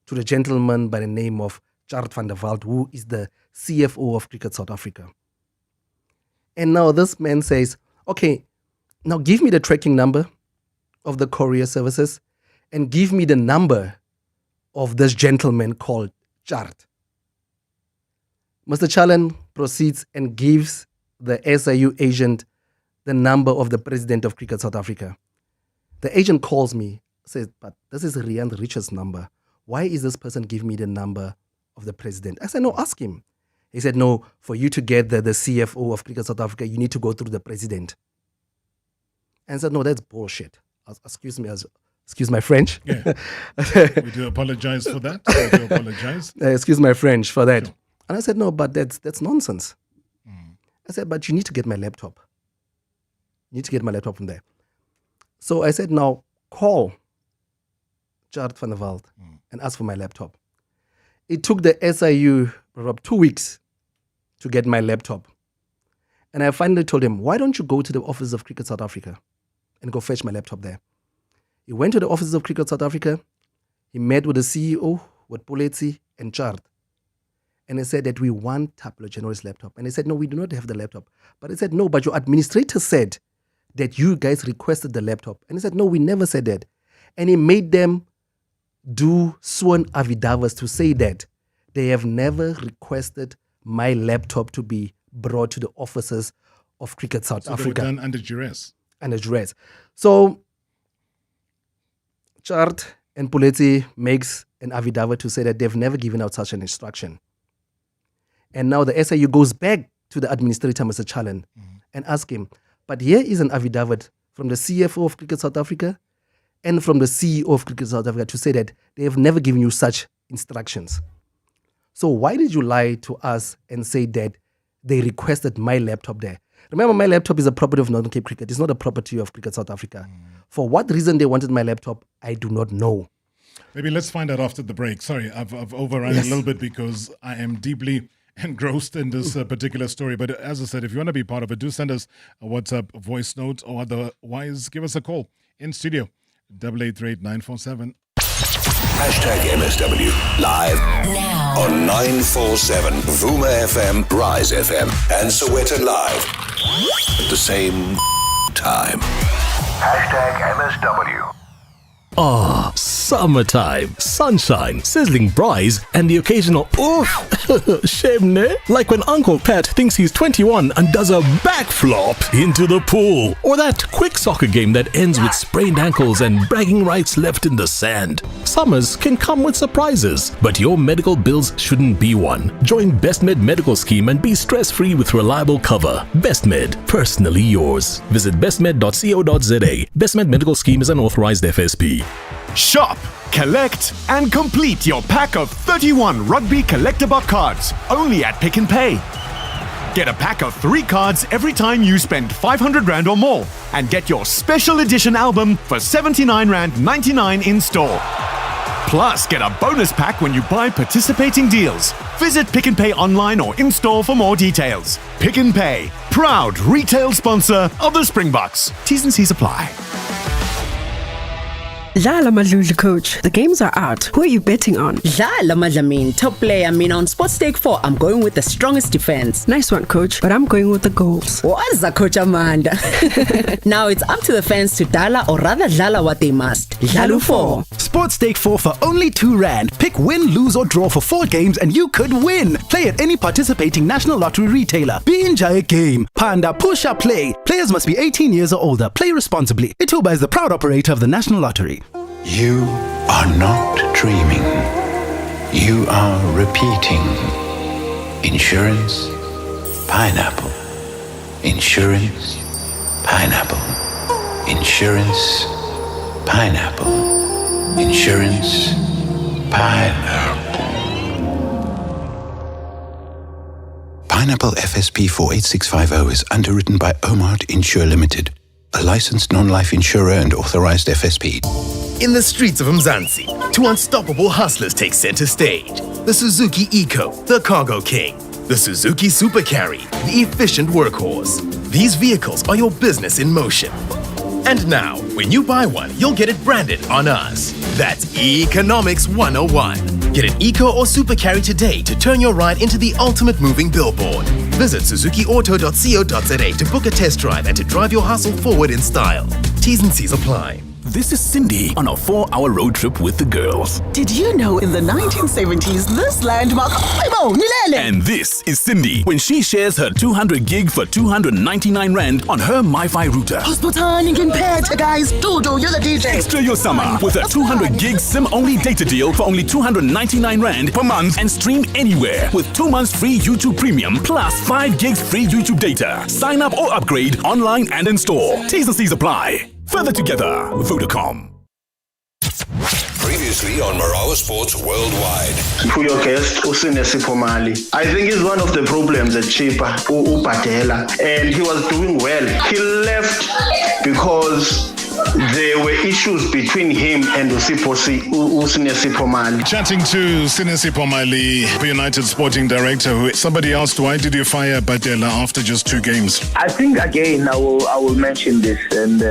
to the gentleman by the name of Chart van der Walt, who is the CFO of Cricket South Africa. And now this man says, okay, now give me the tracking number of the courier services and give me the number of this gentleman called Chart. Mr. Challen proceeds and gives the SIU agent the number of the president of Cricket South Africa. The agent calls me, says, but this is Rian Richard's number. Why is this person giving me the number of the president? I said, no, ask him. He said, no, for you to get the CFO of Cricket South Africa, you need to go through the president. And I said, no, that's bullshit. Excuse my French. Yeah. We do apologize for that. We do apologize. Excuse my French for that. Sure. And I said, no, but that's nonsense. I said, but you need to get my laptop. You need to get my laptop from there. So I said, now call Chart van der Walt and ask for my laptop. It took the SIU about 2 weeks to get my laptop. And I finally told him, why don't you go to the office of Cricket South Africa and go fetch my laptop there? He went to the offices of Cricket South Africa. He met with the CEO, with Poletsi and Chart. And he said that we want Thapelo General's laptop. And he said, no, we do not have the laptop. But he said, no, but your administrator said that you guys requested the laptop. And he said, no, we never said that. And he made them do sworn affidavits to say that they have never requested my laptop to be brought to the offices of Cricket South Africa. They were done under duress. Under duress. So Chart and Poletsi makes an affidavit to say that they've never given out such an instruction. And now the SIU goes back to the administrator, Mr. Challen, and asks him, but here is an affidavit from the CFO of Cricket South Africa and from the CEO of Cricket South Africa to say that they have never given you such instructions. So why did you lie to us and say that they requested my laptop there? Remember, my laptop is a property of Northern Cape Cricket. It's not a property of Cricket South Africa. For what reason they wanted my laptop, I do not know. Maybe let's find out after the break. Sorry, I've overrun a little bit because I am deeply engrossed in this particular story. But as I said, if you want to be part of it, do send us a WhatsApp voice note, or otherwise give us a call in studio, 888-947. #MSW live now on 947 Vuma FM, Rise FM, and Soweto Live at the same time. #MSW. Ah, summertime, sunshine, sizzling braais, and the occasional oof, shame ne? Like when Uncle Pat thinks he's 21 and does a backflop into the pool. Or that quick soccer game that ends with sprained ankles and bragging rights left in the sand. Summers can come with surprises, but your medical bills shouldn't be one. Join BestMed Medical Scheme and be stress-free with reliable cover. BestMed, personally yours. Visit bestmed.co.za. BestMed Medical Scheme is an authorized FSP. Shop, collect, and complete your pack of 31 rugby collector-box cards only at Pick n Pay. Get a pack of 3 cards every time you spend 500 Rand or more and get your special edition album for 79 Rand 99 in store. Plus, get a bonus pack when you buy participating deals. Visit Pick n Pay online or in-store for more details. Pick n Pay, proud retail sponsor of the Springboks. T's and C's apply. Dlala Madluli, coach. The games are out. Who are you betting on? Dlala Madlamin, top player. On Sports Stake 4, I'm going with the strongest defense. Nice one, coach. But I'm going with the goals. What's that, Coach Amanda? Now it's up to the fans to dala, or rather dlala what they must. Dlalu 4. Sports Stake 4 for only 2 Rand. Pick win, lose or draw for 4 games and you could win. Play at any participating National Lottery retailer. Be enjoy a game. Panda, push up, play. Players must be 18 years or older. Play responsibly. Ituba is the proud operator of the National Lottery. You are not dreaming. You are repeating. Insurance, pineapple. Insurance, pineapple. Insurance, pineapple. Insurance, pineapple. Pineapple FSP 48650 is underwritten by Omart Insure Limited, a licensed non-life insurer and authorized FSP. In the streets of Mzansi, two unstoppable hustlers take center stage. The Suzuki Eco, the cargo king. The Suzuki Super Carry, the efficient workhorse. These vehicles are your business in motion. And now, when you buy one, you'll get it branded on us. That's Economics 101. Get an Eco or Super Carry today to turn your ride into the ultimate moving billboard. Visit suzukiauto.co.za to book a test drive and to drive your hustle forward in style. T's and C's apply. This is Cindy on a 4-hour road trip with the girls. Did you know in the 1970s this landmark... And this is Cindy when she shares her 200 gig for 299 Rand on her MiFi router. Guys, Dodo, you're the DJ. Extra your summer with a 200 gig SIM-only data deal for only 299 Rand per month and stream anywhere with 2 months free YouTube Premium plus 5 gigs free YouTube data. Sign up or upgrade online and in store. T's and C's apply. Further together, Vodacom. Previously on Marawa Sports Worldwide. To your guest, Usinesi Pomali. I think it's one of the problems at Chipa, Upatela, and he was doing well. He left because there were issues between him and Usinesi Pomali. Chatting to Sinesi Pomali, United Sporting Director, who somebody asked, why did you fire Batela after just 2 games? I think again I will mention this, and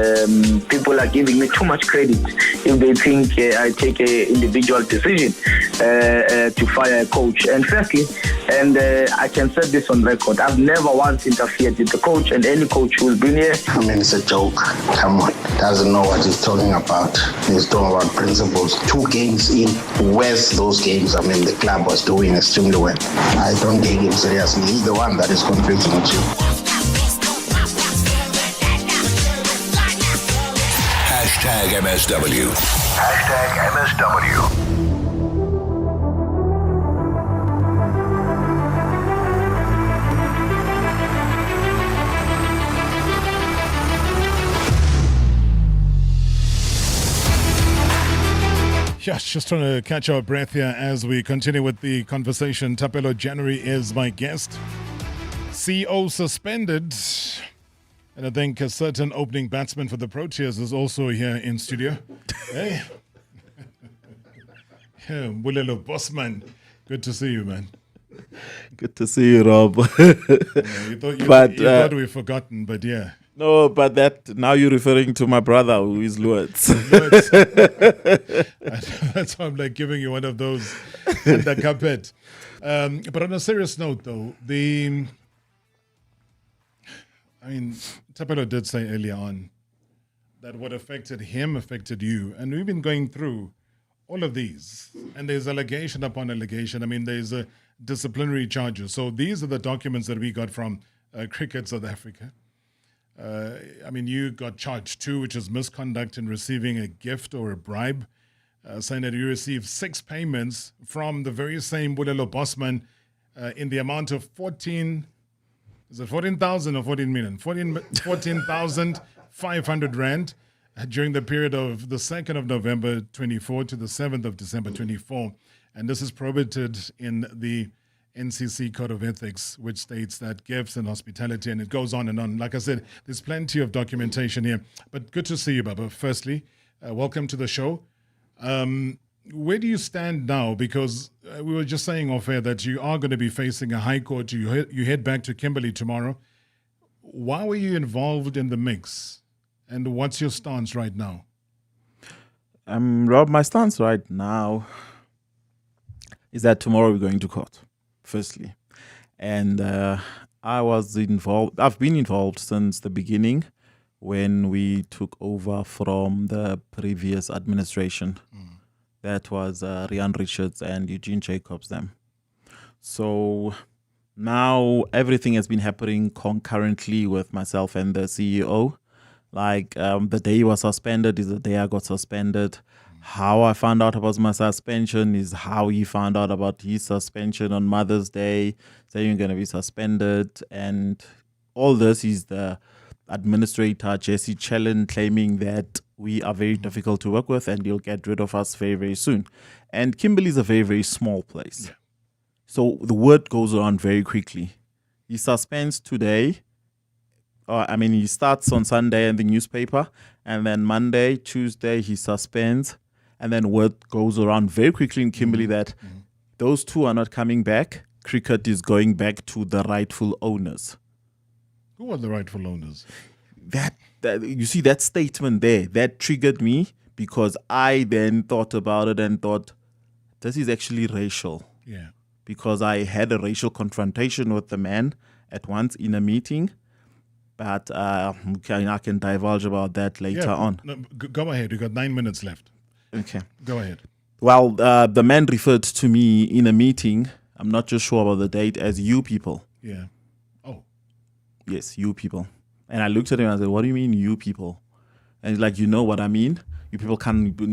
people are giving me too much credit if they think I take an individual decision to fire a coach. And firstly, I can set this on record, I've never once interfered with the coach and any coach who will be here. I mean, it's a joke. Come on. Doesn't know what he's talking about. He's talking about principles. 2 games in, where's those games? I mean, the club was doing extremely well. I don't take him seriously. He's the one that is confusing you. Hashtag MSW. Hashtag MSW. Yeah, just trying to catch our breath here as we continue with the conversation. Thapelo January is my guest. CEO suspended. And I think a certain opening batsman for the Proteas is also here in studio. Hey. Yeah, Bulelo Bossman. Good to see you, man. Good to see you, Rob. You thought we've forgotten, but yeah. No, but that now you're referring to my brother who is Lewis. That's why I'm like giving you one of those under carpet. But on a serious note, though, Thapelo did say earlier on that what affected him affected you, and we've been going through all of these, and there's allegation upon allegation. I mean, there's a disciplinary charges. So these are the documents that we got from Cricket South Africa. You got charged 2, which is misconduct in receiving a gift or a bribe, saying that you received 6 payments from the very same Bulelo Bossman in the amount of 14,000 or 14 million? 14,500 Rand during the period of the 2nd of November 24 to the 7th of December 24. And this is prohibited in the NCC Code of Ethics, which states that gifts and hospitality, and it goes on and on. Like I said, there's plenty of documentation here. But good to see you, Baba. Firstly, welcome to the show. Where do you stand now? Because we were just saying off air that you are going to be facing a high court. You head back to Kimberley tomorrow. Why were you involved in the mix? And what's your stance right now? Rob, my stance right now is that tomorrow we're going to court. Firstly, and I was involved. I've been involved since the beginning when we took over from the previous administration. That was Rian Richards and Eugene Jacobs. So now everything has been happening concurrently with myself and the CEO. Like the day he was suspended is the day I got suspended. How I found out about my suspension is how he found out about his suspension on Mother's Day, saying you're going to be suspended. And all this is the administrator, Jesse Chellan, claiming that we are very difficult to work with and you'll get rid of us very, very soon. And Kimberley is a very, very small place. Yeah. So the word goes around very quickly. He suspends today. He starts on Sunday in the newspaper, and then Monday, Tuesday, he suspends. And then word goes around very quickly in Kimberley that those two are not coming back. Cricket is going back to the rightful owners. Who are the rightful owners? That you see, that statement there, that triggered me because I then thought about it and thought, this is actually racial. Yeah. Because I had a racial confrontation with the man at once in a meeting. But I can divulge about that later on. No, go ahead. You've got 9 minutes left. Okay. Go ahead. Well, the man referred to me in a meeting, I'm not just sure about the date, as you people. Yeah. Oh. Yes, you people. And I looked at him and I said, what do you mean you people? And he's like, you know what I mean? You people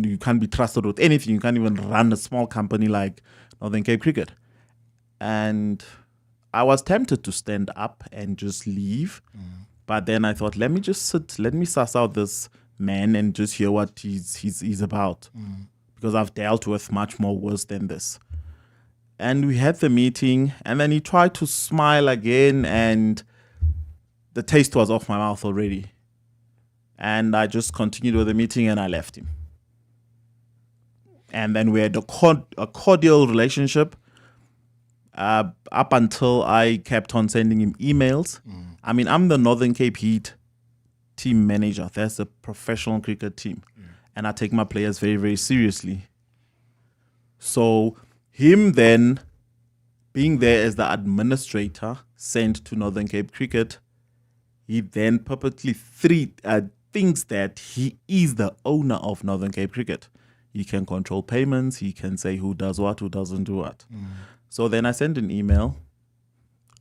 you can't be trusted with anything. You can't even run a small company like Northern Cape Cricket. And I was tempted to stand up and just leave. But then I thought, let me just sit, let me suss out this man and just hear what he's about. Because I've dealt with much more worse than this. And we had the meeting, and then he tried to smile again, and the taste was off my mouth already. And I just continued with the meeting, and I left him. And then we had a cordial relationship up until I kept on sending him emails. I mean, I'm the Northern Cape Heat team manager. That's a professional cricket team. And I take my players very, very seriously. So him then being there as the administrator sent to Northern Cape Cricket, he then purposely thinks that he is the owner of Northern Cape Cricket. He can control payments. He can say who does what, who doesn't do what. So then I sent an email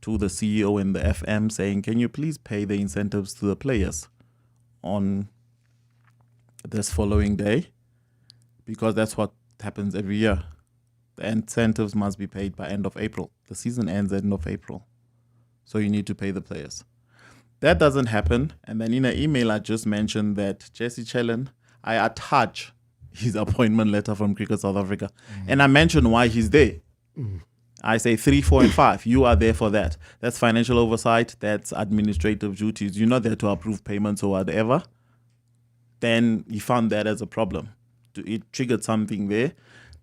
to the CEO in the FM saying, can you please pay the incentives to the players on this following day? Because that's what happens every year. The incentives must be paid by end of April. The season ends end of April. So you need to pay the players. That doesn't happen. And then in an email, I just mentioned that Jesse Chellan, I attach his appointment letter from Cricket South Africa. And I mentioned why he's there. I say 3, 4, and 5. You are there for that. That's financial oversight. That's administrative duties. You're not there to approve payments or whatever. Then he found that as a problem. It triggered something there.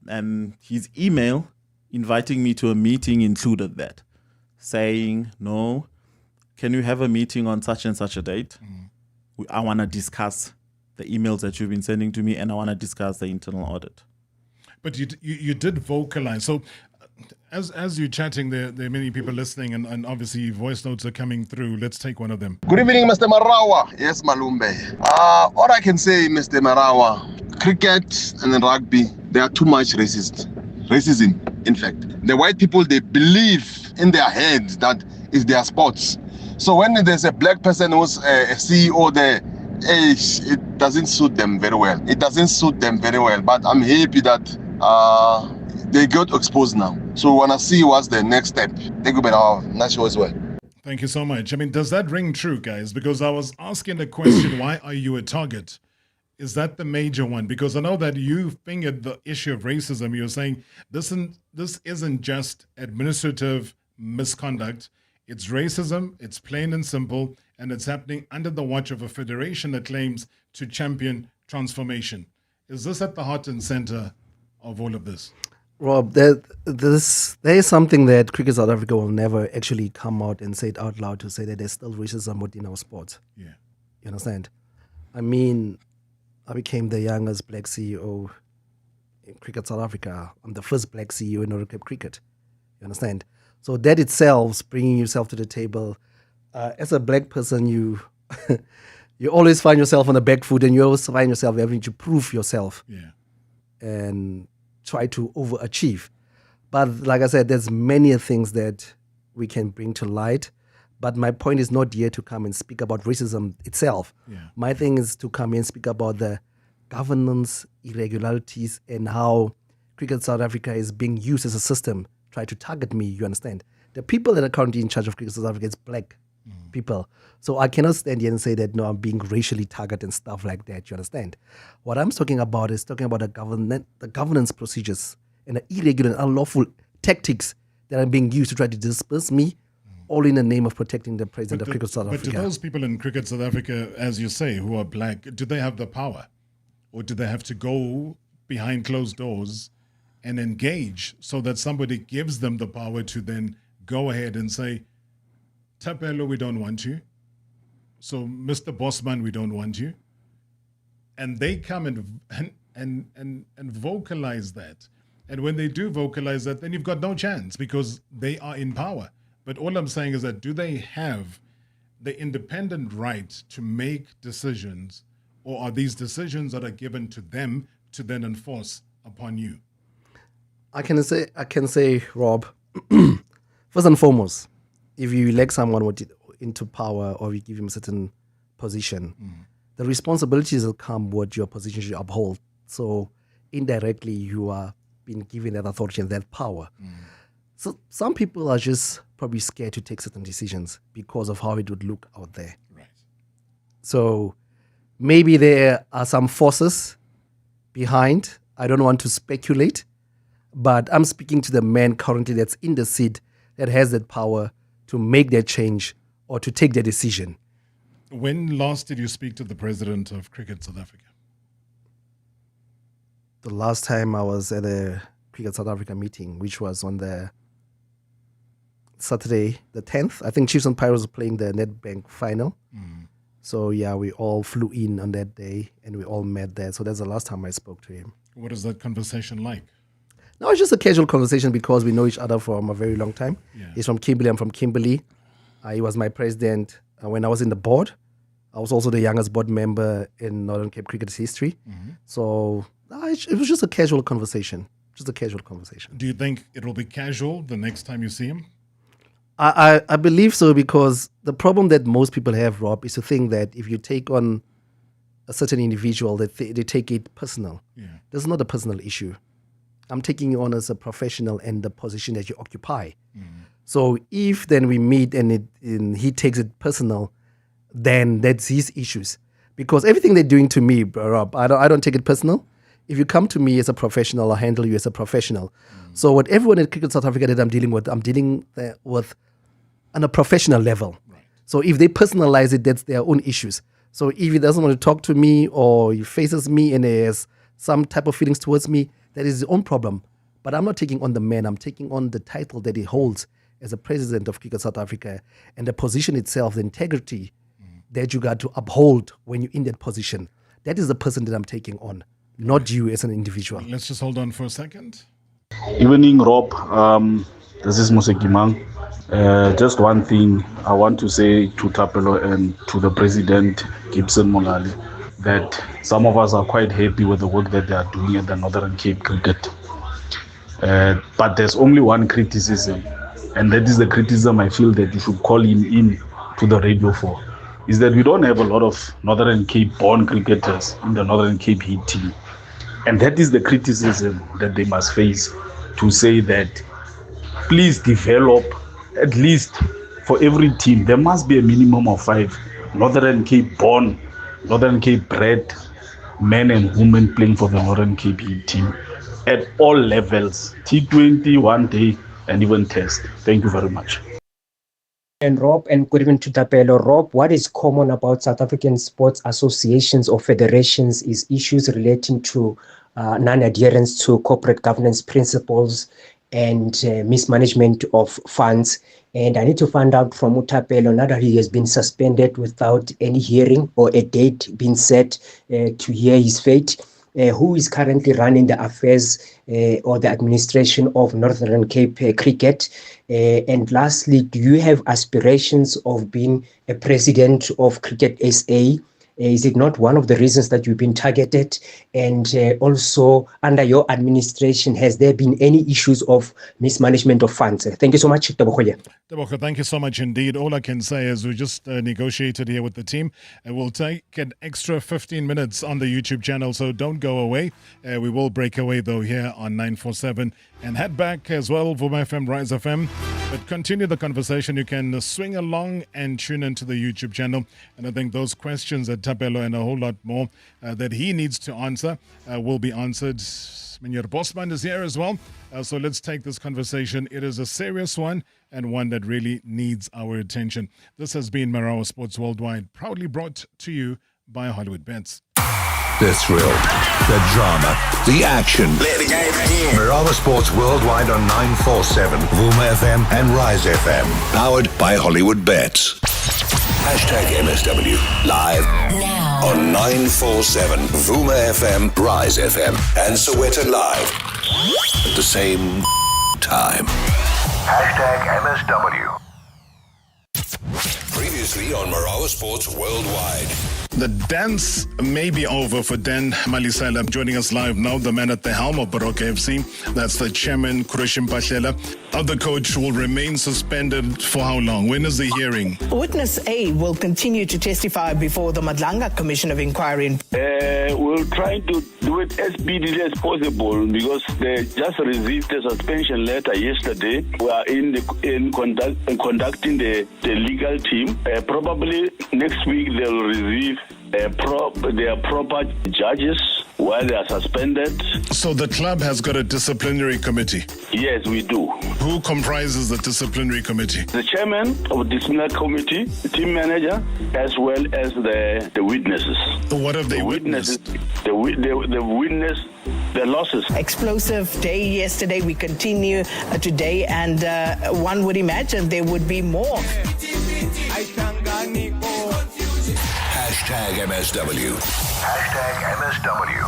And his email inviting me to a meeting included that. Saying, no, can you have a meeting on such and such a date? I want to discuss the emails that you've been sending to me, and I want to discuss the internal audit. But you did vocalize. So as you're chatting, there are many people listening, and obviously voice notes are coming through. Let's take one of them. Good evening, Mr. Marawa. Yes, Malumbe. All I can say, Mr. Marawa, cricket and then rugby, there are too much racism, in fact. The white people, they believe in their heads that it's their sports. So when there's a black person who's a CEO there, it doesn't suit them very well. But I'm happy that they got exposed now. So we want to see what's the next step. Thank you, Marawa. Nice show as well. Thank you so much. I mean, does that ring true, guys? Because I was asking the question, why are you a target? Is that the major one? Because I know that you fingered the issue of racism. You're saying this isn't just administrative misconduct. It's racism, it's plain and simple, and it's happening under the watch of a federation that claims to champion transformation. Is this at the heart and center of all of this? Rob, there is something that Cricket South Africa will never actually come out and say it out loud, to say that there's still racism within our sport. Yeah. You understand? I mean, I became the youngest black CEO in Cricket South Africa. I'm the first black CEO in Northern Cape Cricket. You understand? So that itself, bringing yourself to the table, as a black person, you you always find yourself on the back foot, and you always find yourself having to prove yourself and try to overachieve. But like I said, there's many things that we can bring to light. But my point is not here to come and speak about racism itself. Yeah. My thing is to come and speak about the governance irregularities and how Cricket South Africa is being used as a system, try to target me, you understand? The people that are currently in charge of Cricket South Africa is black people. So I cannot stand here and say that, no, I'm being racially targeted and stuff like that, you understand? What I'm talking about is talking about the governance procedures and the irregular and unlawful tactics that are being used to try to disperse me, all in the name of protecting the president of Cricket South Africa. But do those people in Cricket South Africa, as you say, who are black, do they have the power? Or do they have to go behind closed doors and engage so that somebody gives them the power to then go ahead and say, Thapelo, we don't want you. So, Mr. Bossman, we don't want you. And they come and vocalize that. And when they do vocalize that, then you've got no chance because they are in power. But all I'm saying is that do they have the independent right to make decisions, or are these decisions that are given to them to then enforce upon you? I can say, Rob, first and foremost, if you elect someone into power or you give him a certain position, the responsibilities will come what your position should uphold. So indirectly, you are being given that authority and that power. So some people are just probably scared to take certain decisions because of how it would look out there. Right. So maybe there are some forces behind. I don't want to speculate, but I'm speaking to the man currently that's in the seat that has that power to make that change or to take that decision. When last did you speak to the president of Cricket South Africa? The last time I was at a Cricket South Africa meeting, which was on the Saturday, the 10th. I think Chiefs and Pirates were playing the Nedbank final. So yeah, we all flew in on that day and we all met there. So that's the last time I spoke to him. What is that conversation like? No, it's just a casual conversation because we know each other from a very long time. Yeah. He's from Kimberley, I'm from Kimberley. He was my president when I was in the board. I was also the youngest board member in Northern Cape Cricket's history. So it was just a casual conversation. Just a casual conversation. Do you think it will be casual the next time you see him? I believe so, because the problem that most people have, Rob, is to think that if you take on a certain individual, that they take it personal. Yeah. This is not a personal issue. I'm taking you on as a professional and the position that you occupy. So if then we meet and he takes it personal, then that's his issues. Because everything they're doing to me, Rob, I don't take it personal. If you come to me as a professional, I'll handle you as a professional. So what everyone at Cricket South Africa that I'm dealing with on a professional level. Right. So if they personalize it, that's their own issues. So if he doesn't want to talk to me or he faces me and he has some type of feelings towards me, that is his own problem. But I'm not taking on the man. I'm taking on the title that he holds as a president of Cricket South Africa and the position itself, the integrity that you got to uphold when you're in that position. That is the person that I'm taking on, not you as an individual. Let's just hold on for a second. Evening, Rob. This is Musekimang. Just one thing I want to say to Thapelo and to the President, Gibson Molale, that some of us are quite happy with the work that they are doing at the Northern Cape Cricket. But there's only one criticism, and that is the criticism I feel that you should call him in to the radio for, is that we don't have a lot of Northern Cape born cricketers in the Northern Cape Heat team. And that is the criticism that they must face, to say that please develop, at least for every team, there must be a minimum of 5 Northern Cape born, Northern Cape bred men and women playing for the Northern Cape Heat team at all levels, T20, one day, and even test. Thank you very much. And Rob, and good evening to Thapelo. Rob, what is common about South African sports associations or federations is issues relating to non-adherence to corporate governance principles and mismanagement of funds. And I need to find out from Thapelo, now that he has been suspended without any hearing or a date being set to hear his fate, who is currently running the affairs or the administration of Northern Cape Cricket? And lastly, do you have aspirations of being a president of Cricket SA Is it not one of the reasons that you've been targeted? And also, under your administration, has there been any issues of mismanagement of funds? Thank you so much, Tebogo. Tebogo, thank you so much indeed. All I can say is we just negotiated here with the team, and we'll take an extra 15 minutes on the YouTube channel, so don't go away. We will break away, though, here on 947 and head back as well, Vuma FM, Rise FM. But continue the conversation. You can swing along and tune into the YouTube channel. And I think those questions that Thapelo and a whole lot more that he needs to answer will be answered. Your bossman is here as well. So let's take this conversation. It is a serious one and one that really needs our attention. This has been Marawa Sports Worldwide, proudly brought to you by Hollywood Bets. The thrill, the drama, the action. Let the game begin. Marawa Sports Worldwide on 947, Vuma FM and Rise FM. Powered by Hollywood Bets. #MSW live now on 947, Vuma FM, Rise FM and Soweto Live at the same time. #MSW. Previously on Marawa Sports Worldwide. The dance may be over for Dan Malisela. Joining us live now, the man at the helm of Baroka FC. That's the chairman, Kurishim Pashela. Other coach will remain suspended for how long? When is the hearing? Witness A will continue to testify before the Madlanga Commission of Inquiry. We'll try to do it as speedily as possible because they just received a suspension letter yesterday. We are conducting the legal team. Probably next week they'll receive their proper judges while they are suspended. So the club has got a disciplinary committee? Yes, we do. Who comprises the disciplinary committee? The chairman of the disciplinary committee, the team manager, as well as the witnesses. What have they witnessed? The witness the losses. Explosive day yesterday. We continue today, and one would imagine there would be more. #MSW. #MSW.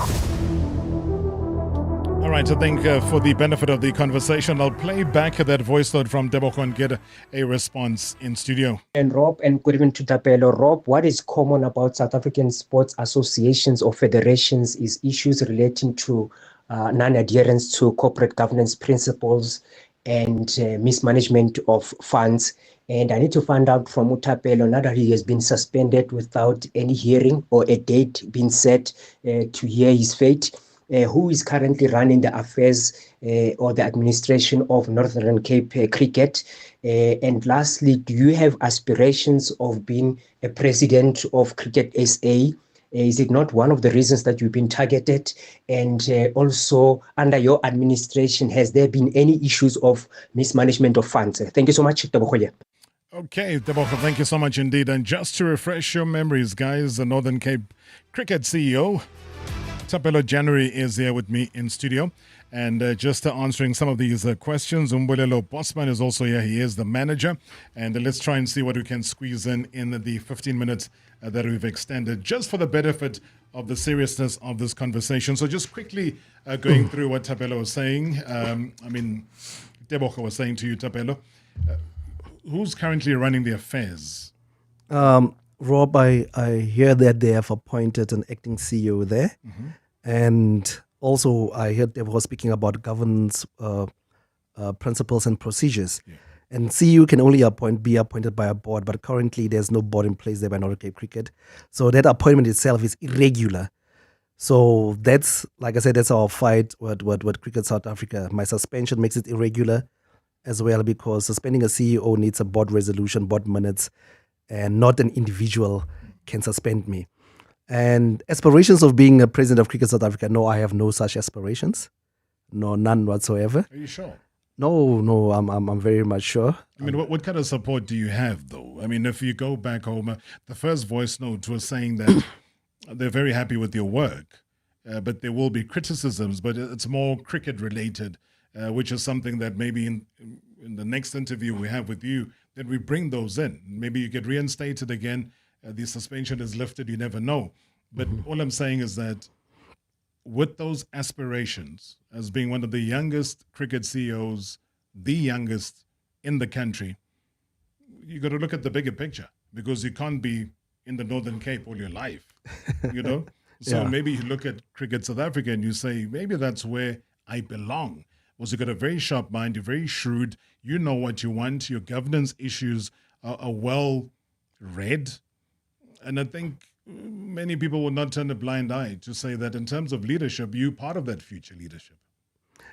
All right, I think for the benefit of the conversation, I'll play back that voice note from Tebogo and get a response in studio. And Rob, and good evening to Thapelo. Rob, what is common about South African sports associations or federations is issues relating to non-adherence to corporate governance principles and mismanagement of funds. And I need to find out from Thapelo now that he has been suspended without any hearing or a date being set to hear his fate. Who is currently running the affairs or the administration of Northern Cape Cricket? And lastly, do you have aspirations of being a president of Cricket SA? Is it not one of the reasons that you've been targeted? And also, under your administration, has there been any issues of mismanagement of funds? Thank you so much, Tebogo. Okay, Tebogo, thank you so much indeed. And just to refresh your memories, guys, the Northern Cape Cricket CEO, Thapelo January, is here with me in studio. And just answering some of these questions, Umbulelo Bosman is also here. He is the manager. And let's try and see what we can squeeze in the 15 minutes that we've extended, just for the benefit of the seriousness of this conversation. So just quickly going through what Thapelo was saying. Tebogo was saying to you, Thapelo, who's currently running the affairs? Rob, I hear that they have appointed an acting CEO there. Mm-hmm. And also I heard they were speaking about governance principles and procedures. Yeah. And CEO can only be appointed by a board, but currently there's no board in place there by Northern Cape Cricket. So that appointment itself is irregular. So that's, like I said, that's our fight with Cricket South Africa. My suspension makes it irregular as well, because suspending a CEO needs a board resolution, board minutes, and not an individual can suspend me. And aspirations of being a president of Cricket South Africa, no, I have no such aspirations. No, none whatsoever. Are you sure? No, I'm very much sure. I mean, what kind of support do you have, though? I mean, if you go back home, the first voice note was saying that they're very happy with your work, but there will be criticisms, but it's more cricket-related, which is something that maybe in the next interview we have with you, that we bring those in. Maybe you get reinstated again, the suspension is lifted, you never know. But all I'm saying is that with those aspirations, as being one of the youngest cricket CEOs, the youngest in the country, you got to look at the bigger picture, because you can't be, in the Northern Cape all your life, you know? So Yeah. maybe you look at Cricket South Africa and you say, maybe that's where I belong. Was you got a very sharp mind, you're very shrewd, you know what you want, your governance issues are well read. And I think many people will not turn a blind eye to say that in terms of leadership, you're part of that future leadership.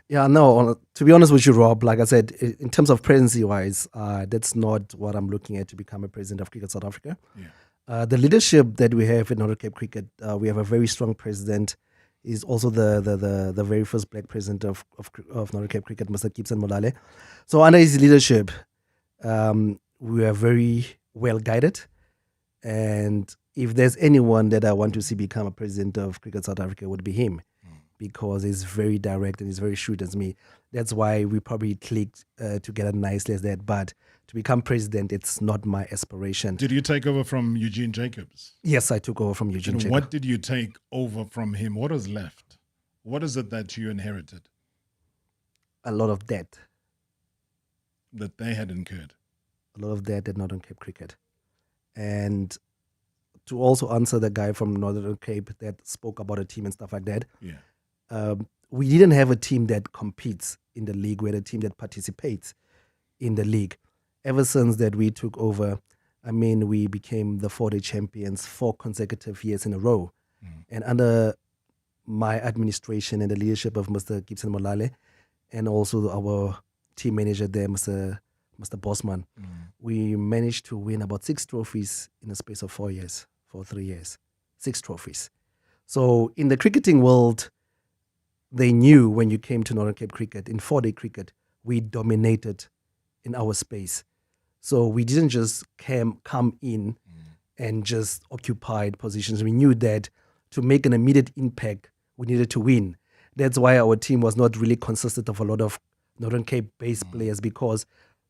Yeah, no, to be honest with you, Rob, like I said, in terms of presidency-wise, that's not what I'm looking at to become a president of Cricket South Africa. Yeah. The leadership that we have in Northern Cape Cricket, we have a very strong president. He's also the very first black president of Northern Cape Cricket, Mr. Gibson Molale. So under his leadership, we are very well guided. And if there's anyone that I want to see become a president of Cricket South Africa, it would be him. Because he's very direct and he's very shrewd as me. That's why we probably clicked together nicely as that. But to become president, it's not my aspiration. Did you take over from Eugene Jacobs? Yes, I took over from Eugene And Jacobs. what did you take over from him? What was left? What is it that you inherited A lot of debt. that they had incurred? A lot of debt at Northern Cape Cricket. And to also answer the guy from Northern Cape that spoke about a team and stuff like that, we didn't have a team that competes in the league. We had a team that participates in the league. Ever since that we took over, I mean, we became the 4-day champions 4 consecutive years in a row. And under my administration and the leadership of Mr. Gibson Molale, and also our team manager there, Mr. Bosman, we managed to win about 6 trophies in the space of 4 years, for 3 years. 6 trophies. So in the cricketing world, they knew when you came to Northern Cape Cricket, in 4-day cricket, we dominated in our space. So we didn't just come in and just occupied positions. We knew that to make an immediate impact, we needed to win. That's why our team was not really consistent of a lot of Northern Cape-based players, because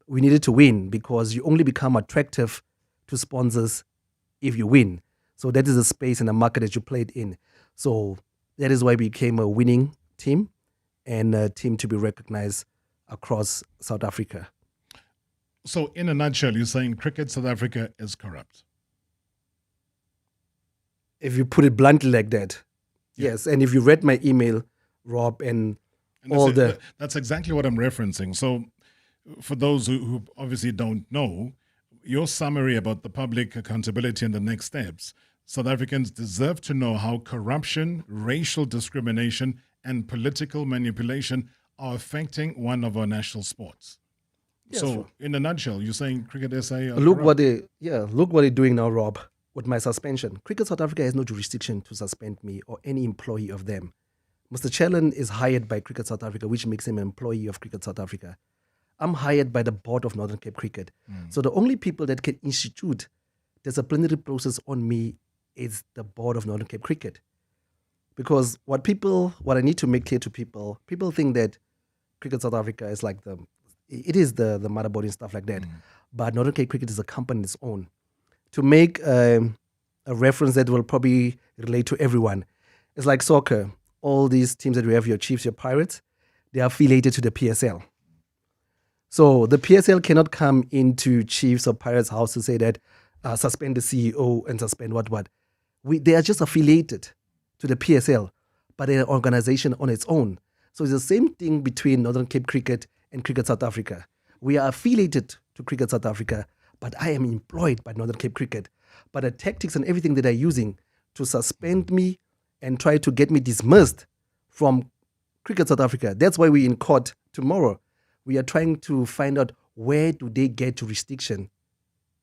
we needed to win, because you only become attractive to sponsors if you win. So that is a space and a market that you played in. So that is why we became a winning team and a team to be recognized across South Africa. So in a nutshell, you're saying Cricket South Africa is corrupt? If you put it bluntly like that, yes. And if you read my email, Rob, and all the... That's exactly what I'm referencing. So for those who obviously don't know, your summary about the public accountability and the next steps, South Africans deserve to know how corruption, racial discrimination, and political manipulation are affecting one of our national sports. Yes, So, Rob. in a nutshell, you're saying Cricket SA are Look what corrupt. look what they're doing now, Rob, with my suspension. Cricket South Africa has no jurisdiction to suspend me or any employee of them. Mr. Chellan is hired by Cricket South Africa, which makes him an employee of Cricket South Africa. I'm hired by the board of Northern Cape Cricket. So the only people that can institute disciplinary process on me is the board of Northern Cape Cricket. Because what I need to make clear to people think that Cricket South Africa is like it is the motherboard and stuff like that. But Northern Cape Cricket is a company on its own. To make a reference that will probably relate to everyone, it's like soccer. All these teams that we have, your Chiefs, your Pirates, they are affiliated to the PSL. So the PSL cannot come into Chiefs or Pirates' house to say that suspend the CEO and suspend what. They are just affiliated to the PSL, but they're an organization on its own. So it's the same thing between Northern Cape Cricket and Cricket South Africa. We are affiliated to Cricket South Africa, but I am employed by Northern Cape Cricket. But the tactics and everything that they're using to suspend me and try to get me dismissed from Cricket South Africa, that's why we're in court tomorrow. We are trying to find out where do they get jurisdiction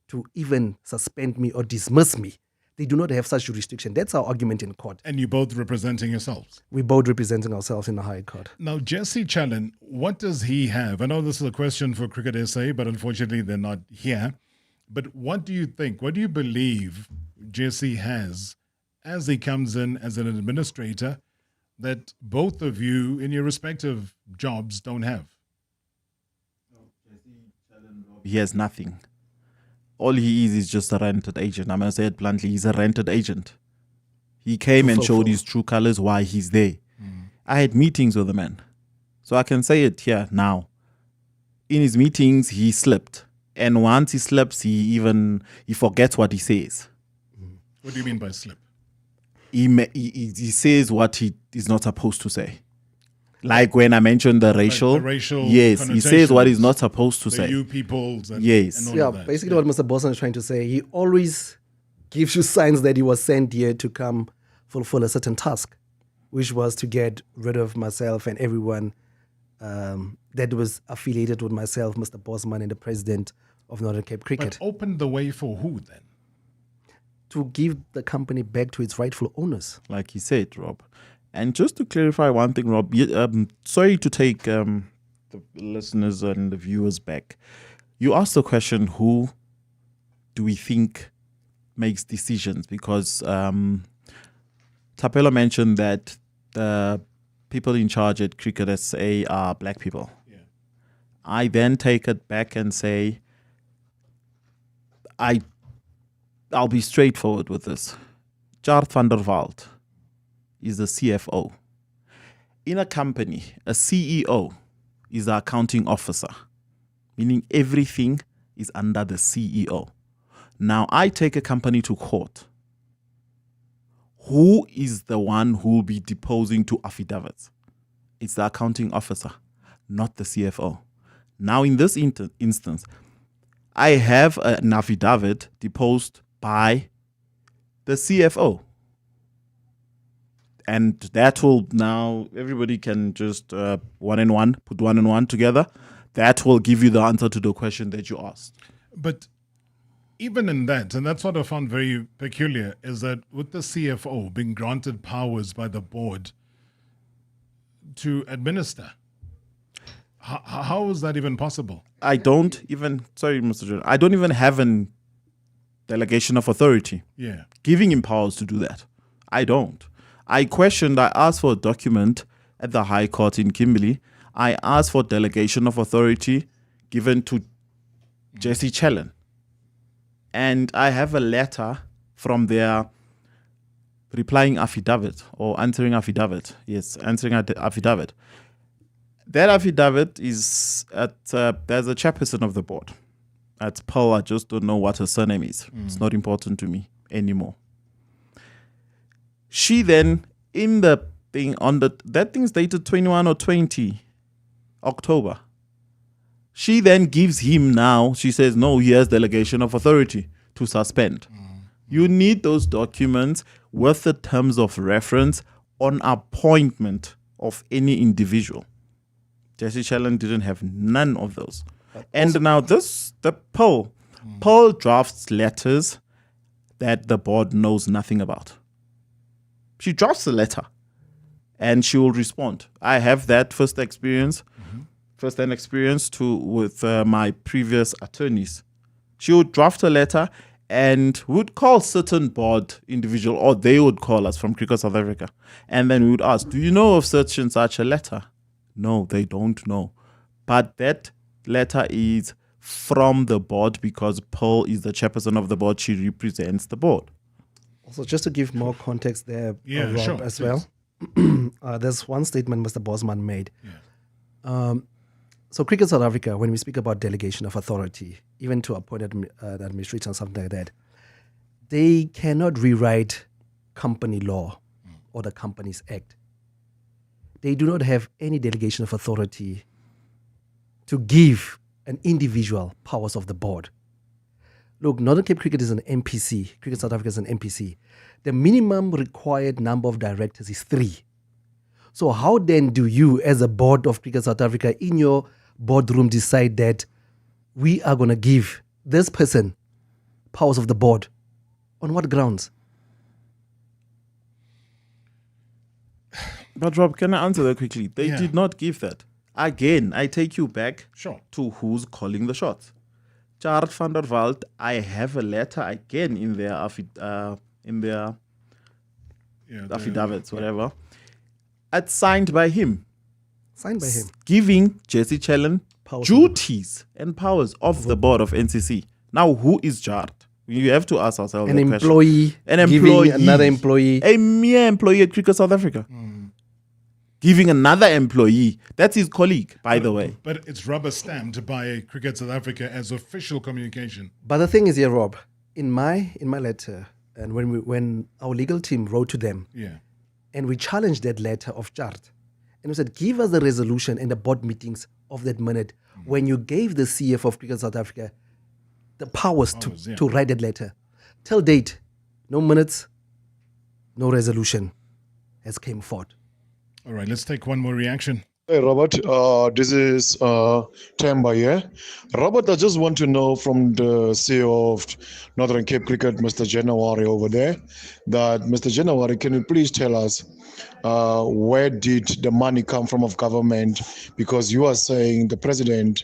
to even suspend me or dismiss me. They do not have such jurisdiction. That's our argument in court. And you're both representing yourselves. We're both representing ourselves in the High Court. Now, Jesse Challen, what does he have? I know this is a question for Cricket SA, but unfortunately they're not here. But what do you think? What do you believe Jesse has as he comes in as an administrator that both of you in your respective jobs don't have? He has nothing. All he is just a rented agent. I'm going to say it bluntly. He's a rented agent. He came and showed his true colors why he's there. I had meetings with the man. So I can say it here now. In his meetings, he slipped. And once he slips, he forgets what he says. What do you mean by slip? He says what he is not supposed to say. Like when I mentioned the racial, yes, he says what he's not supposed to say. You peoples, and, yes, and all of that. Basically, what Mr. Bosman is trying to say, he always gives you signs that he was sent here to come fulfill a certain task, which was to get rid of myself and everyone that was affiliated with myself, Mr. Bosman, and the president of Northern Cape Cricket. But open the way for who then? To give the company back to its rightful owners. Like he said, Rob. And just to clarify one thing, Rob, sorry to take the listeners and the viewers back. You asked the question, who do we think makes decisions? Because Thapelo mentioned that the people in charge at Cricket SA are black people. Yeah. I then take it back and say, I'll be straightforward with this. Jart van der Walt is the CFO. In a company, a CEO is the accounting officer, meaning everything is under the CEO. Now, I take a company to court. Who is the one who will be deposing to affidavits? It's the accounting officer, not the CFO. Now, in this instance, I have an affidavit deposed by the CFO. And that will now, everybody can just put one and one together. That will give you the answer to the question that you asked. But even in that, and that's what I found very peculiar, is that with the CFO being granted powers by the board to administer, how is that even possible? I don't even, sorry, Mr. John, I don't even have an delegation of authority. Yeah. Giving him powers to do that. I don't. I asked for a document at the High Court in Kimberley. I asked for delegation of authority given to Jesse Challen. And I have a letter from their replying affidavit or answering affidavit. Yes, answering affidavit. That affidavit is there's a chairperson of the board. That's Paul. I just don't know what her surname is. It's not important to me anymore. She then, in the thing, that thing's dated 21 or 20 October. She then gives him now, she says, no, he has delegation of authority to suspend. You need those documents with the terms of reference on appointment of any individual. Jesse Challen didn't have none of those. And now Paul drafts letters that the board knows nothing about. She drafts a letter and she will respond. I have that first-hand experience with my previous attorneys. She would draft a letter and would call certain board individual, or they would call us from Cricket South Africa. And then we would ask, do you know of such and such a letter? No, they don't know. But that letter is from the board because Pearl is the chairperson of the board. She represents the board. Also, just to give more context there, Rob, sure, as please. well, there's one statement Mr. Bosman made. So Cricket South Africa, when we speak about delegation of authority, even to appoint an administrator and something like that, they cannot rewrite company law or the Companies Act. They do not have any delegation of authority to give an individual powers of the board. Look, Northern Cape Cricket is an MPC. Cricket South Africa is an MPC. The minimum required number of directors is 3. So how then do you, as a board of Cricket South Africa, in your boardroom decide that we are going to give this person powers of the board? On what grounds? But Rob, can I answer that quickly? They did not give that. Again, I take you back to who's calling the shots. Jart van der Walt, I have a letter again in their affidavits, whatever. It's signed by him. Signed by him. Giving Jesse Challen duties and powers of the board of NCC. Now, who is Jart? You have to ask ourselves an that employee, question. An employee. Giving another employee. A mere employee at Cricket South Africa. Giving another employee. That's his colleague, by the way. But it's rubber stamped by Cricket South Africa as official communication. But the thing is here, Rob, in my letter, And when our legal team wrote to them, Yeah. and we challenged that letter of Chart, and we said, give us the resolution and the board meetings of that minute when you gave the CF of Cricket South Africa the powers to write that letter. Till date, no minutes, no resolution has came forth. All right, let's take one more reaction. Hey, Robert. This is Temba here. Robert, I just want to know from the CEO of Northern Cape Cricket, Mr. January over there, that Mr. January, can you please tell us where did the money come from of government? Because you are saying the president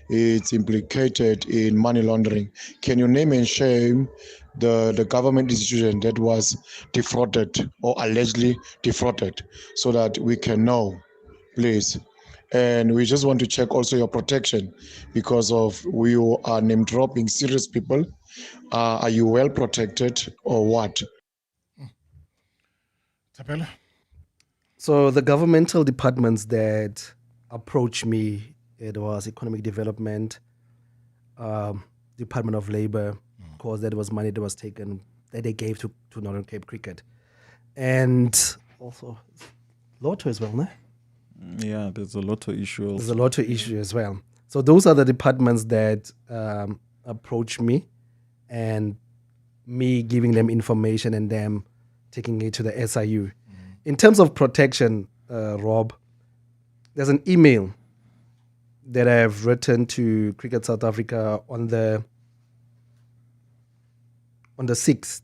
is implicated in money laundering. Can you name and shame the government institution that was defrauded or allegedly defrauded so that we can know? Please. And we just want to check also your protection because of we are name dropping serious people. Are you well protected or what? Thapelo? So the governmental departments that approached me, it was Economic Development, Department of Labor, of course, that was money that was taken, that they gave to Northern Cape Cricket. And also Lotto as well, no? Yeah, there's a Lotto issue. There's a Lotto issue as well. So those are the departments that approached me, and me giving them information and them taking it to the SIU. In terms of protection, Rob, there's an email that I have written to Cricket South Africa on the 6th,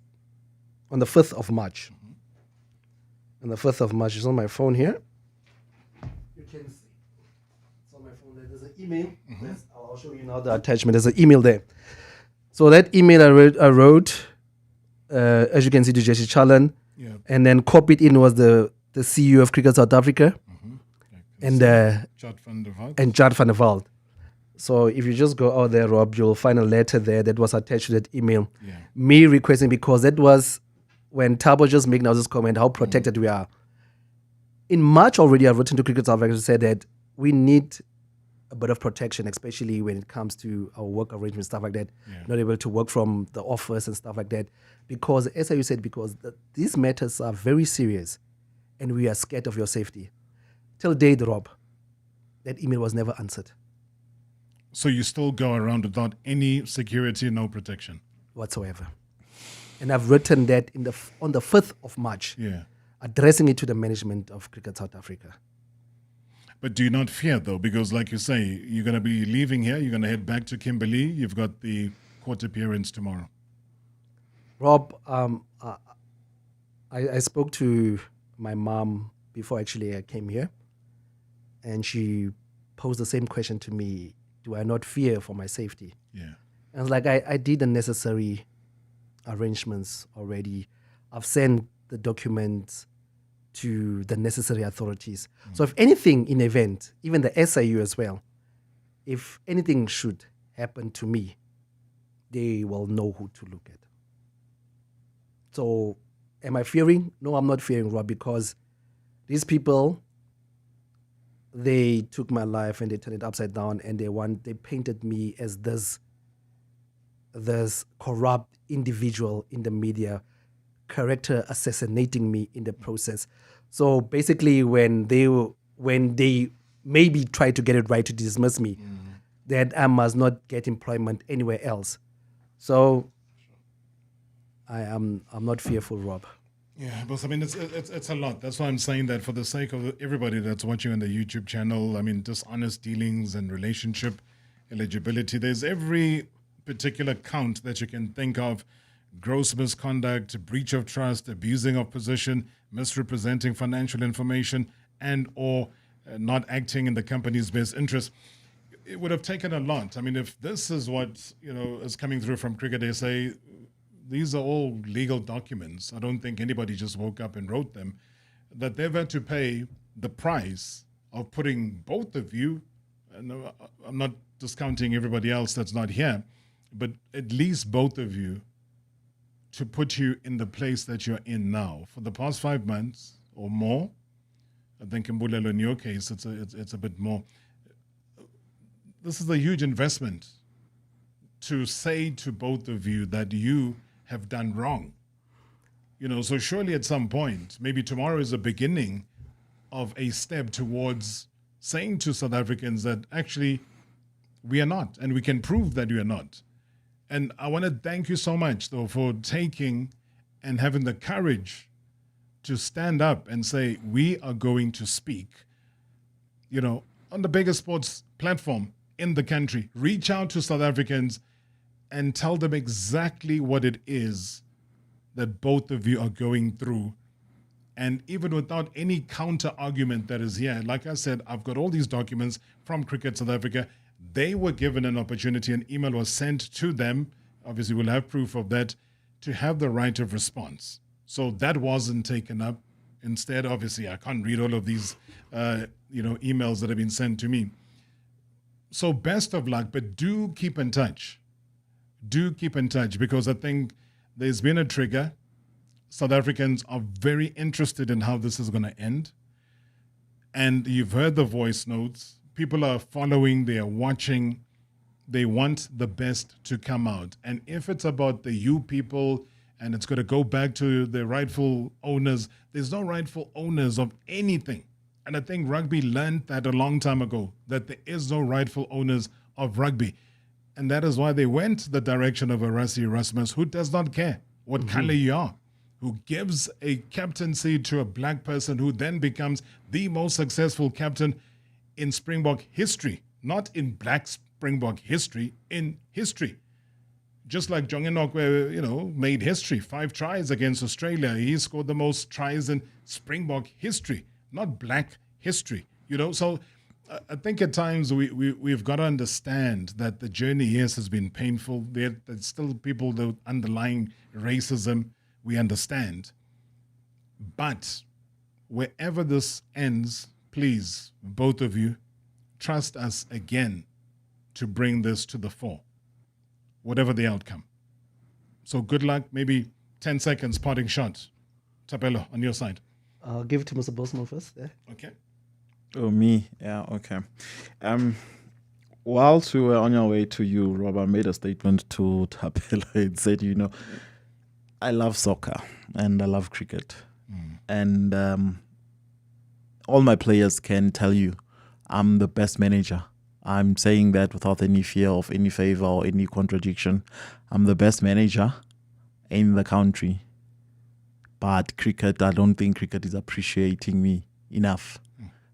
on the 5th of March. On the 5th of March, it's on my phone here. You can see. It's on my phone there. There's an email. I'll show you now the attachment. There's an email there. So that email I wrote, as you can see, to Jesse Chalan. Yeah. And then copied in was the CEO of Cricket South Africa and Chad van der Walt. And Chad van der Walt. So if you just go out there, Rob, you'll find a letter there that was attached to that email. Yeah. Me requesting, because that was when Thabo just made now this comment, how protected we are. In March already, I've written to Cricket South Africa to say that we need a bit of protection, especially when it comes to our work arrangements, stuff like that. Yeah. Not able to work from the office and stuff like that. Because, as you said, because these matters are very serious and we are scared of your safety. Till date, Rob, that email was never answered. So you still go around without any security, no protection? Whatsoever. And I've written that on the 5th of March, addressing it to the management of Cricket South Africa. But do you not fear, though? Because like you say, you're going to be leaving here, you're going to head back to Kimberley, you've got the court appearance tomorrow. Rob, I spoke to my mom before actually I came here, and she posed the same question to me, do I not fear for my safety? Yeah. And I was like, I did the necessary arrangements already. I've sent the documents to the necessary authorities. So if anything in event, even the SIU as well, if anything should happen to me, they will know who to look at. So am I fearing? No, I'm not fearing, Rob, because these people, they took my life and they turned it upside down, and they painted me as this corrupt individual in the media, character assassinating me in the process. So basically, when they maybe try to get it right to dismiss me, that I must not get employment anywhere else. So I'm not fearful, Rob. Yeah, but I mean, it's a lot. That's why I'm saying that for the sake of everybody that's watching on the YouTube channel. I mean, dishonest dealings and relationship eligibility. There's every particular count that you can think of: gross misconduct, breach of trust, abusing of position, misrepresenting financial information, and or not acting in the company's best interest. It would have taken a lot. I mean, if this is what is coming through from Cricket SA, these are all legal documents. I don't think anybody just woke up and wrote them. That they've had to pay the price of putting both of you, and I'm not discounting everybody else that's not here, but at least both of you, to put you in the place that you're in now. For the past 5 months or more, I think in Mbulelo, in your case, it's a bit more. This is a huge investment to say to both of you that you have done wrong. So surely at some point, maybe tomorrow is the beginning of a step towards saying to South Africans that actually we are not, and we can prove that we are not. And I want to thank you so much, though, for taking and having the courage to stand up and say, we are going to speak, on the biggest sports platform in the country. Reach out to South Africans and tell them exactly what it is that both of you are going through. And even without any counter argument that is here, like I said, I've got all these documents from Cricket South Africa. They were given an opportunity, an email was sent to them. Obviously, we'll have proof of that, to have the right of response. So that wasn't taken up. Instead, obviously, I can't read all of these, emails that have been sent to me. So best of luck, but do keep in touch. Do keep in touch, because I think there's been a trigger. South Africans are very interested in how this is going to end. And you've heard the voice notes. People are following, they are watching. They want the best to come out. And if it's about the you people and it's going to go back to the rightful owners, there's no rightful owners of anything. And I think rugby learned that a long time ago, that there is no rightful owners of rugby. And that is why they went the direction of a Rassie Erasmus, who does not care what color you are, who gives a captaincy to a black person who then becomes the most successful captain in Springbok history, not in black Springbok history, in history. Just like Jongenokwe, made history, 5 tries against Australia. He scored the most tries in Springbok history, not black history. So I think at times we've got to understand that the journey here has been painful. There's still people, the underlying racism, we understand. But wherever this ends, please, both of you, trust us again to bring this to the fore, whatever the outcome. So good luck. Maybe 10 seconds, parting shot. Thapelo, on your side. I'll give it to Mr. Bosman first. Yeah. Okay. Oh, me? Yeah, okay. Whilst we were on your way to you, Rob, I made a statement to Thapelo and said, I love soccer and I love cricket. And all my players can tell you I'm the best manager. I'm saying that without any fear of any favor or any contradiction. I'm the best manager in the country. But cricket, I don't think cricket is appreciating me enough.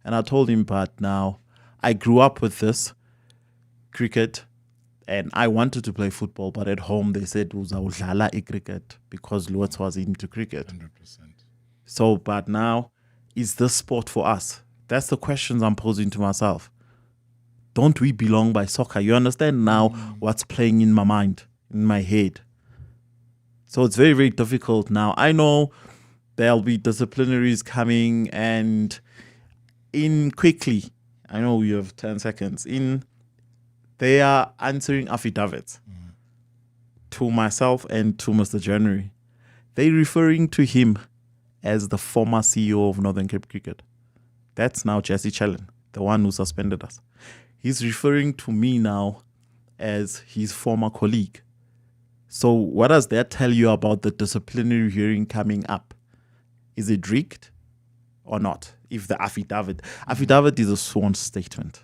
And I told him, but now I grew up with this cricket and I wanted to play football, but at home they said uzawudlala cricket because Lewis was into cricket. 100%. So, but now, is this sport for us? That's the questions I'm posing to myself. Don't we belong by soccer? You understand now what's playing in my mind, in my head. So it's very, very difficult now. I know there'll be disciplinaries coming and in quickly, I know you have 10 seconds, they are answering affidavits to myself and to Mr. January. They're referring to him as the former CEO of Northern Cape Cricket. That's now Jesse Challen, the one who suspended us. He's referring to me now as his former colleague. So what does that tell you about the disciplinary hearing coming up? Is it rigged or not? If the affidavit is a sworn statement.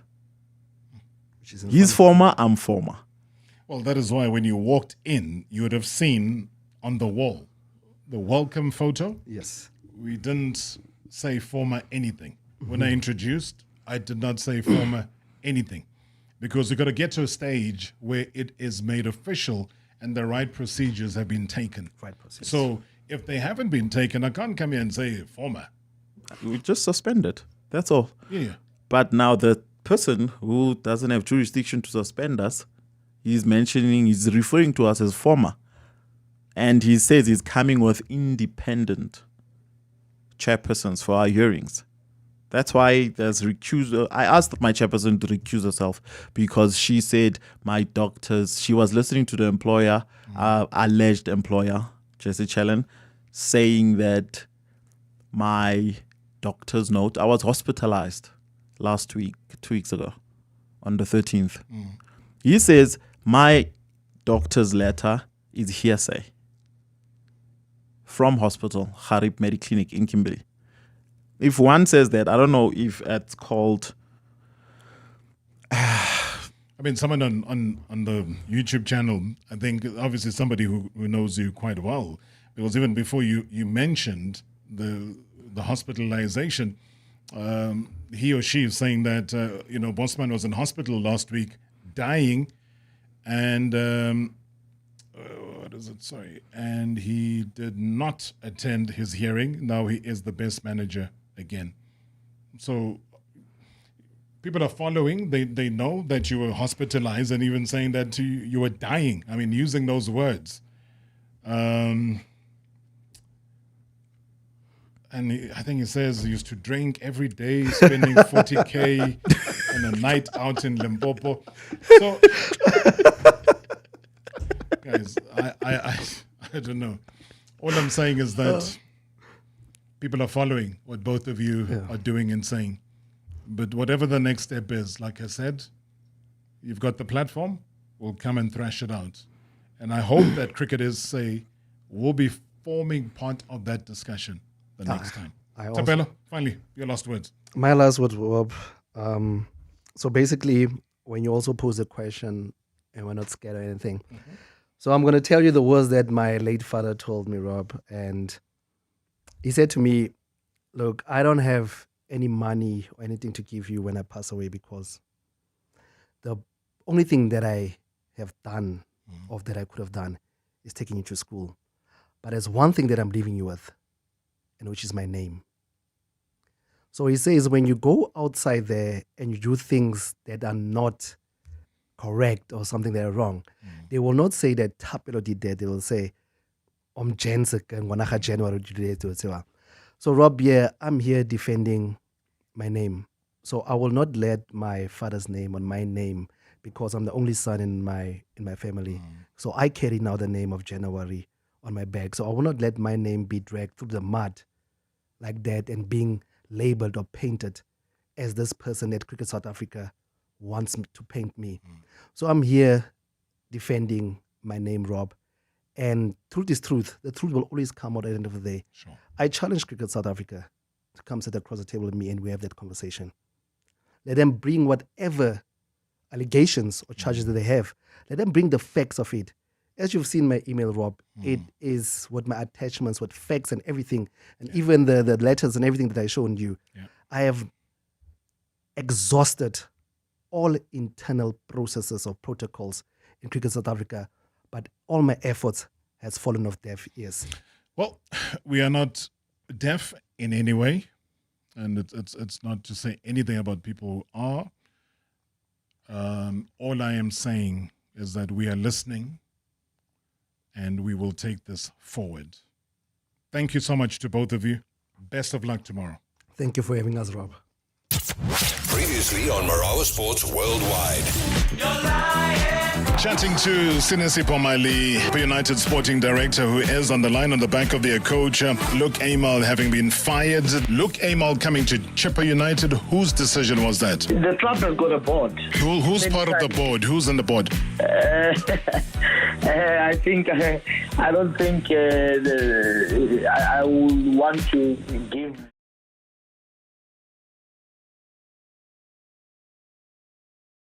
He's former, I'm former. Well, that is why when you walked in, you would have seen on the wall the welcome photo. Yes. We didn't say former anything. When I introduced, I did not say former anything. Because we've got to get to a stage where it is made official and the right procedures have been taken. Right procedures. So if they haven't been taken, I can't come here and say former. We just suspend it. That's all. Yeah. But now the person who doesn't have jurisdiction to suspend us, he's referring to us as former. And he says he's coming with independent chairpersons for our hearings. That's why there's recusal. I asked my chairperson to recuse herself because she said she was listening to the employer, alleged employer, Jesse Challen, saying that my doctor's note, I was hospitalized last week, 2 weeks ago, on the 13th. He says my doctor's letter is hearsay. from hospital, Harib Mediclinic in Kimberley. If one says that, I don't know if it's called... I mean, someone on the YouTube channel, I think obviously somebody who knows you quite well, because even before you mentioned the hospitalization, he or she is saying that, Bosman was in hospital last week, dying, and and he did not attend his hearing. Now he is the best manager again. So people are following. They know that you were hospitalized, and even saying that you were dying. I mean, using those words. And I think he says he used to drink every day, spending 40K on a night out in Limpopo. So, guys, I don't know. All I'm saying is that people are following what both of you are doing and saying. But whatever the next step is, like I said, you've got the platform, we'll come and thrash it out. And I hope that cricketers will be forming part of that discussion the next time. Thapelo, finally, your last words. My last words, Rob. So basically, when you also pose a question and we're not scared or anything. Mm-hmm. So I'm going to tell you the words that my late father told me, Rob. And he said to me, look, I don't have any money or anything to give you when I pass away, because the only thing that I have done or that I could have done is taking you to school. But there's one thing that I'm leaving you with, and which is my name. So he says, when you go outside there and you do things that are not correct or something that are wrong, they will not say that Thapelo did that. They will say, January. So Rob, I'm here defending my name. So I will not let my father's name on my name, because I'm the only son in my family. So I carry now the name of January on my back. So I will not let my name be dragged through the mud like that and being labeled or painted as this person that Cricket South Africa wants to paint me. So I'm here defending my name, Rob. And truth is truth. The truth will always come out at the end of the day. Sure. I challenge Cricket South Africa to come sit across the table with me and we have that conversation. Let them bring whatever allegations or charges that they have. Let them bring the facts of it. As you've seen my email, Rob, it is with my attachments, with facts and everything, and even the letters and everything that I shown you. Yeah. I have exhausted all internal processes or protocols in Cricket South Africa, but all my efforts has fallen off deaf ears. Well, we are not deaf in any way, and it's not to say anything about people who are. All I am saying is that we are listening, and we will take this forward. Thank you so much to both of you. Best of luck tomorrow. Thank you for having us, Rob. Previously on Marawa Sports Worldwide. Chatting to Sinisi Pomali, United Sporting Director, who is on the line on the back of their coach, Luke Amal, having been fired. Luke Amal coming to Chipper United. Whose decision was that? The club has got a board. Who's part of the board? Who's on the board? I don't think I would want to give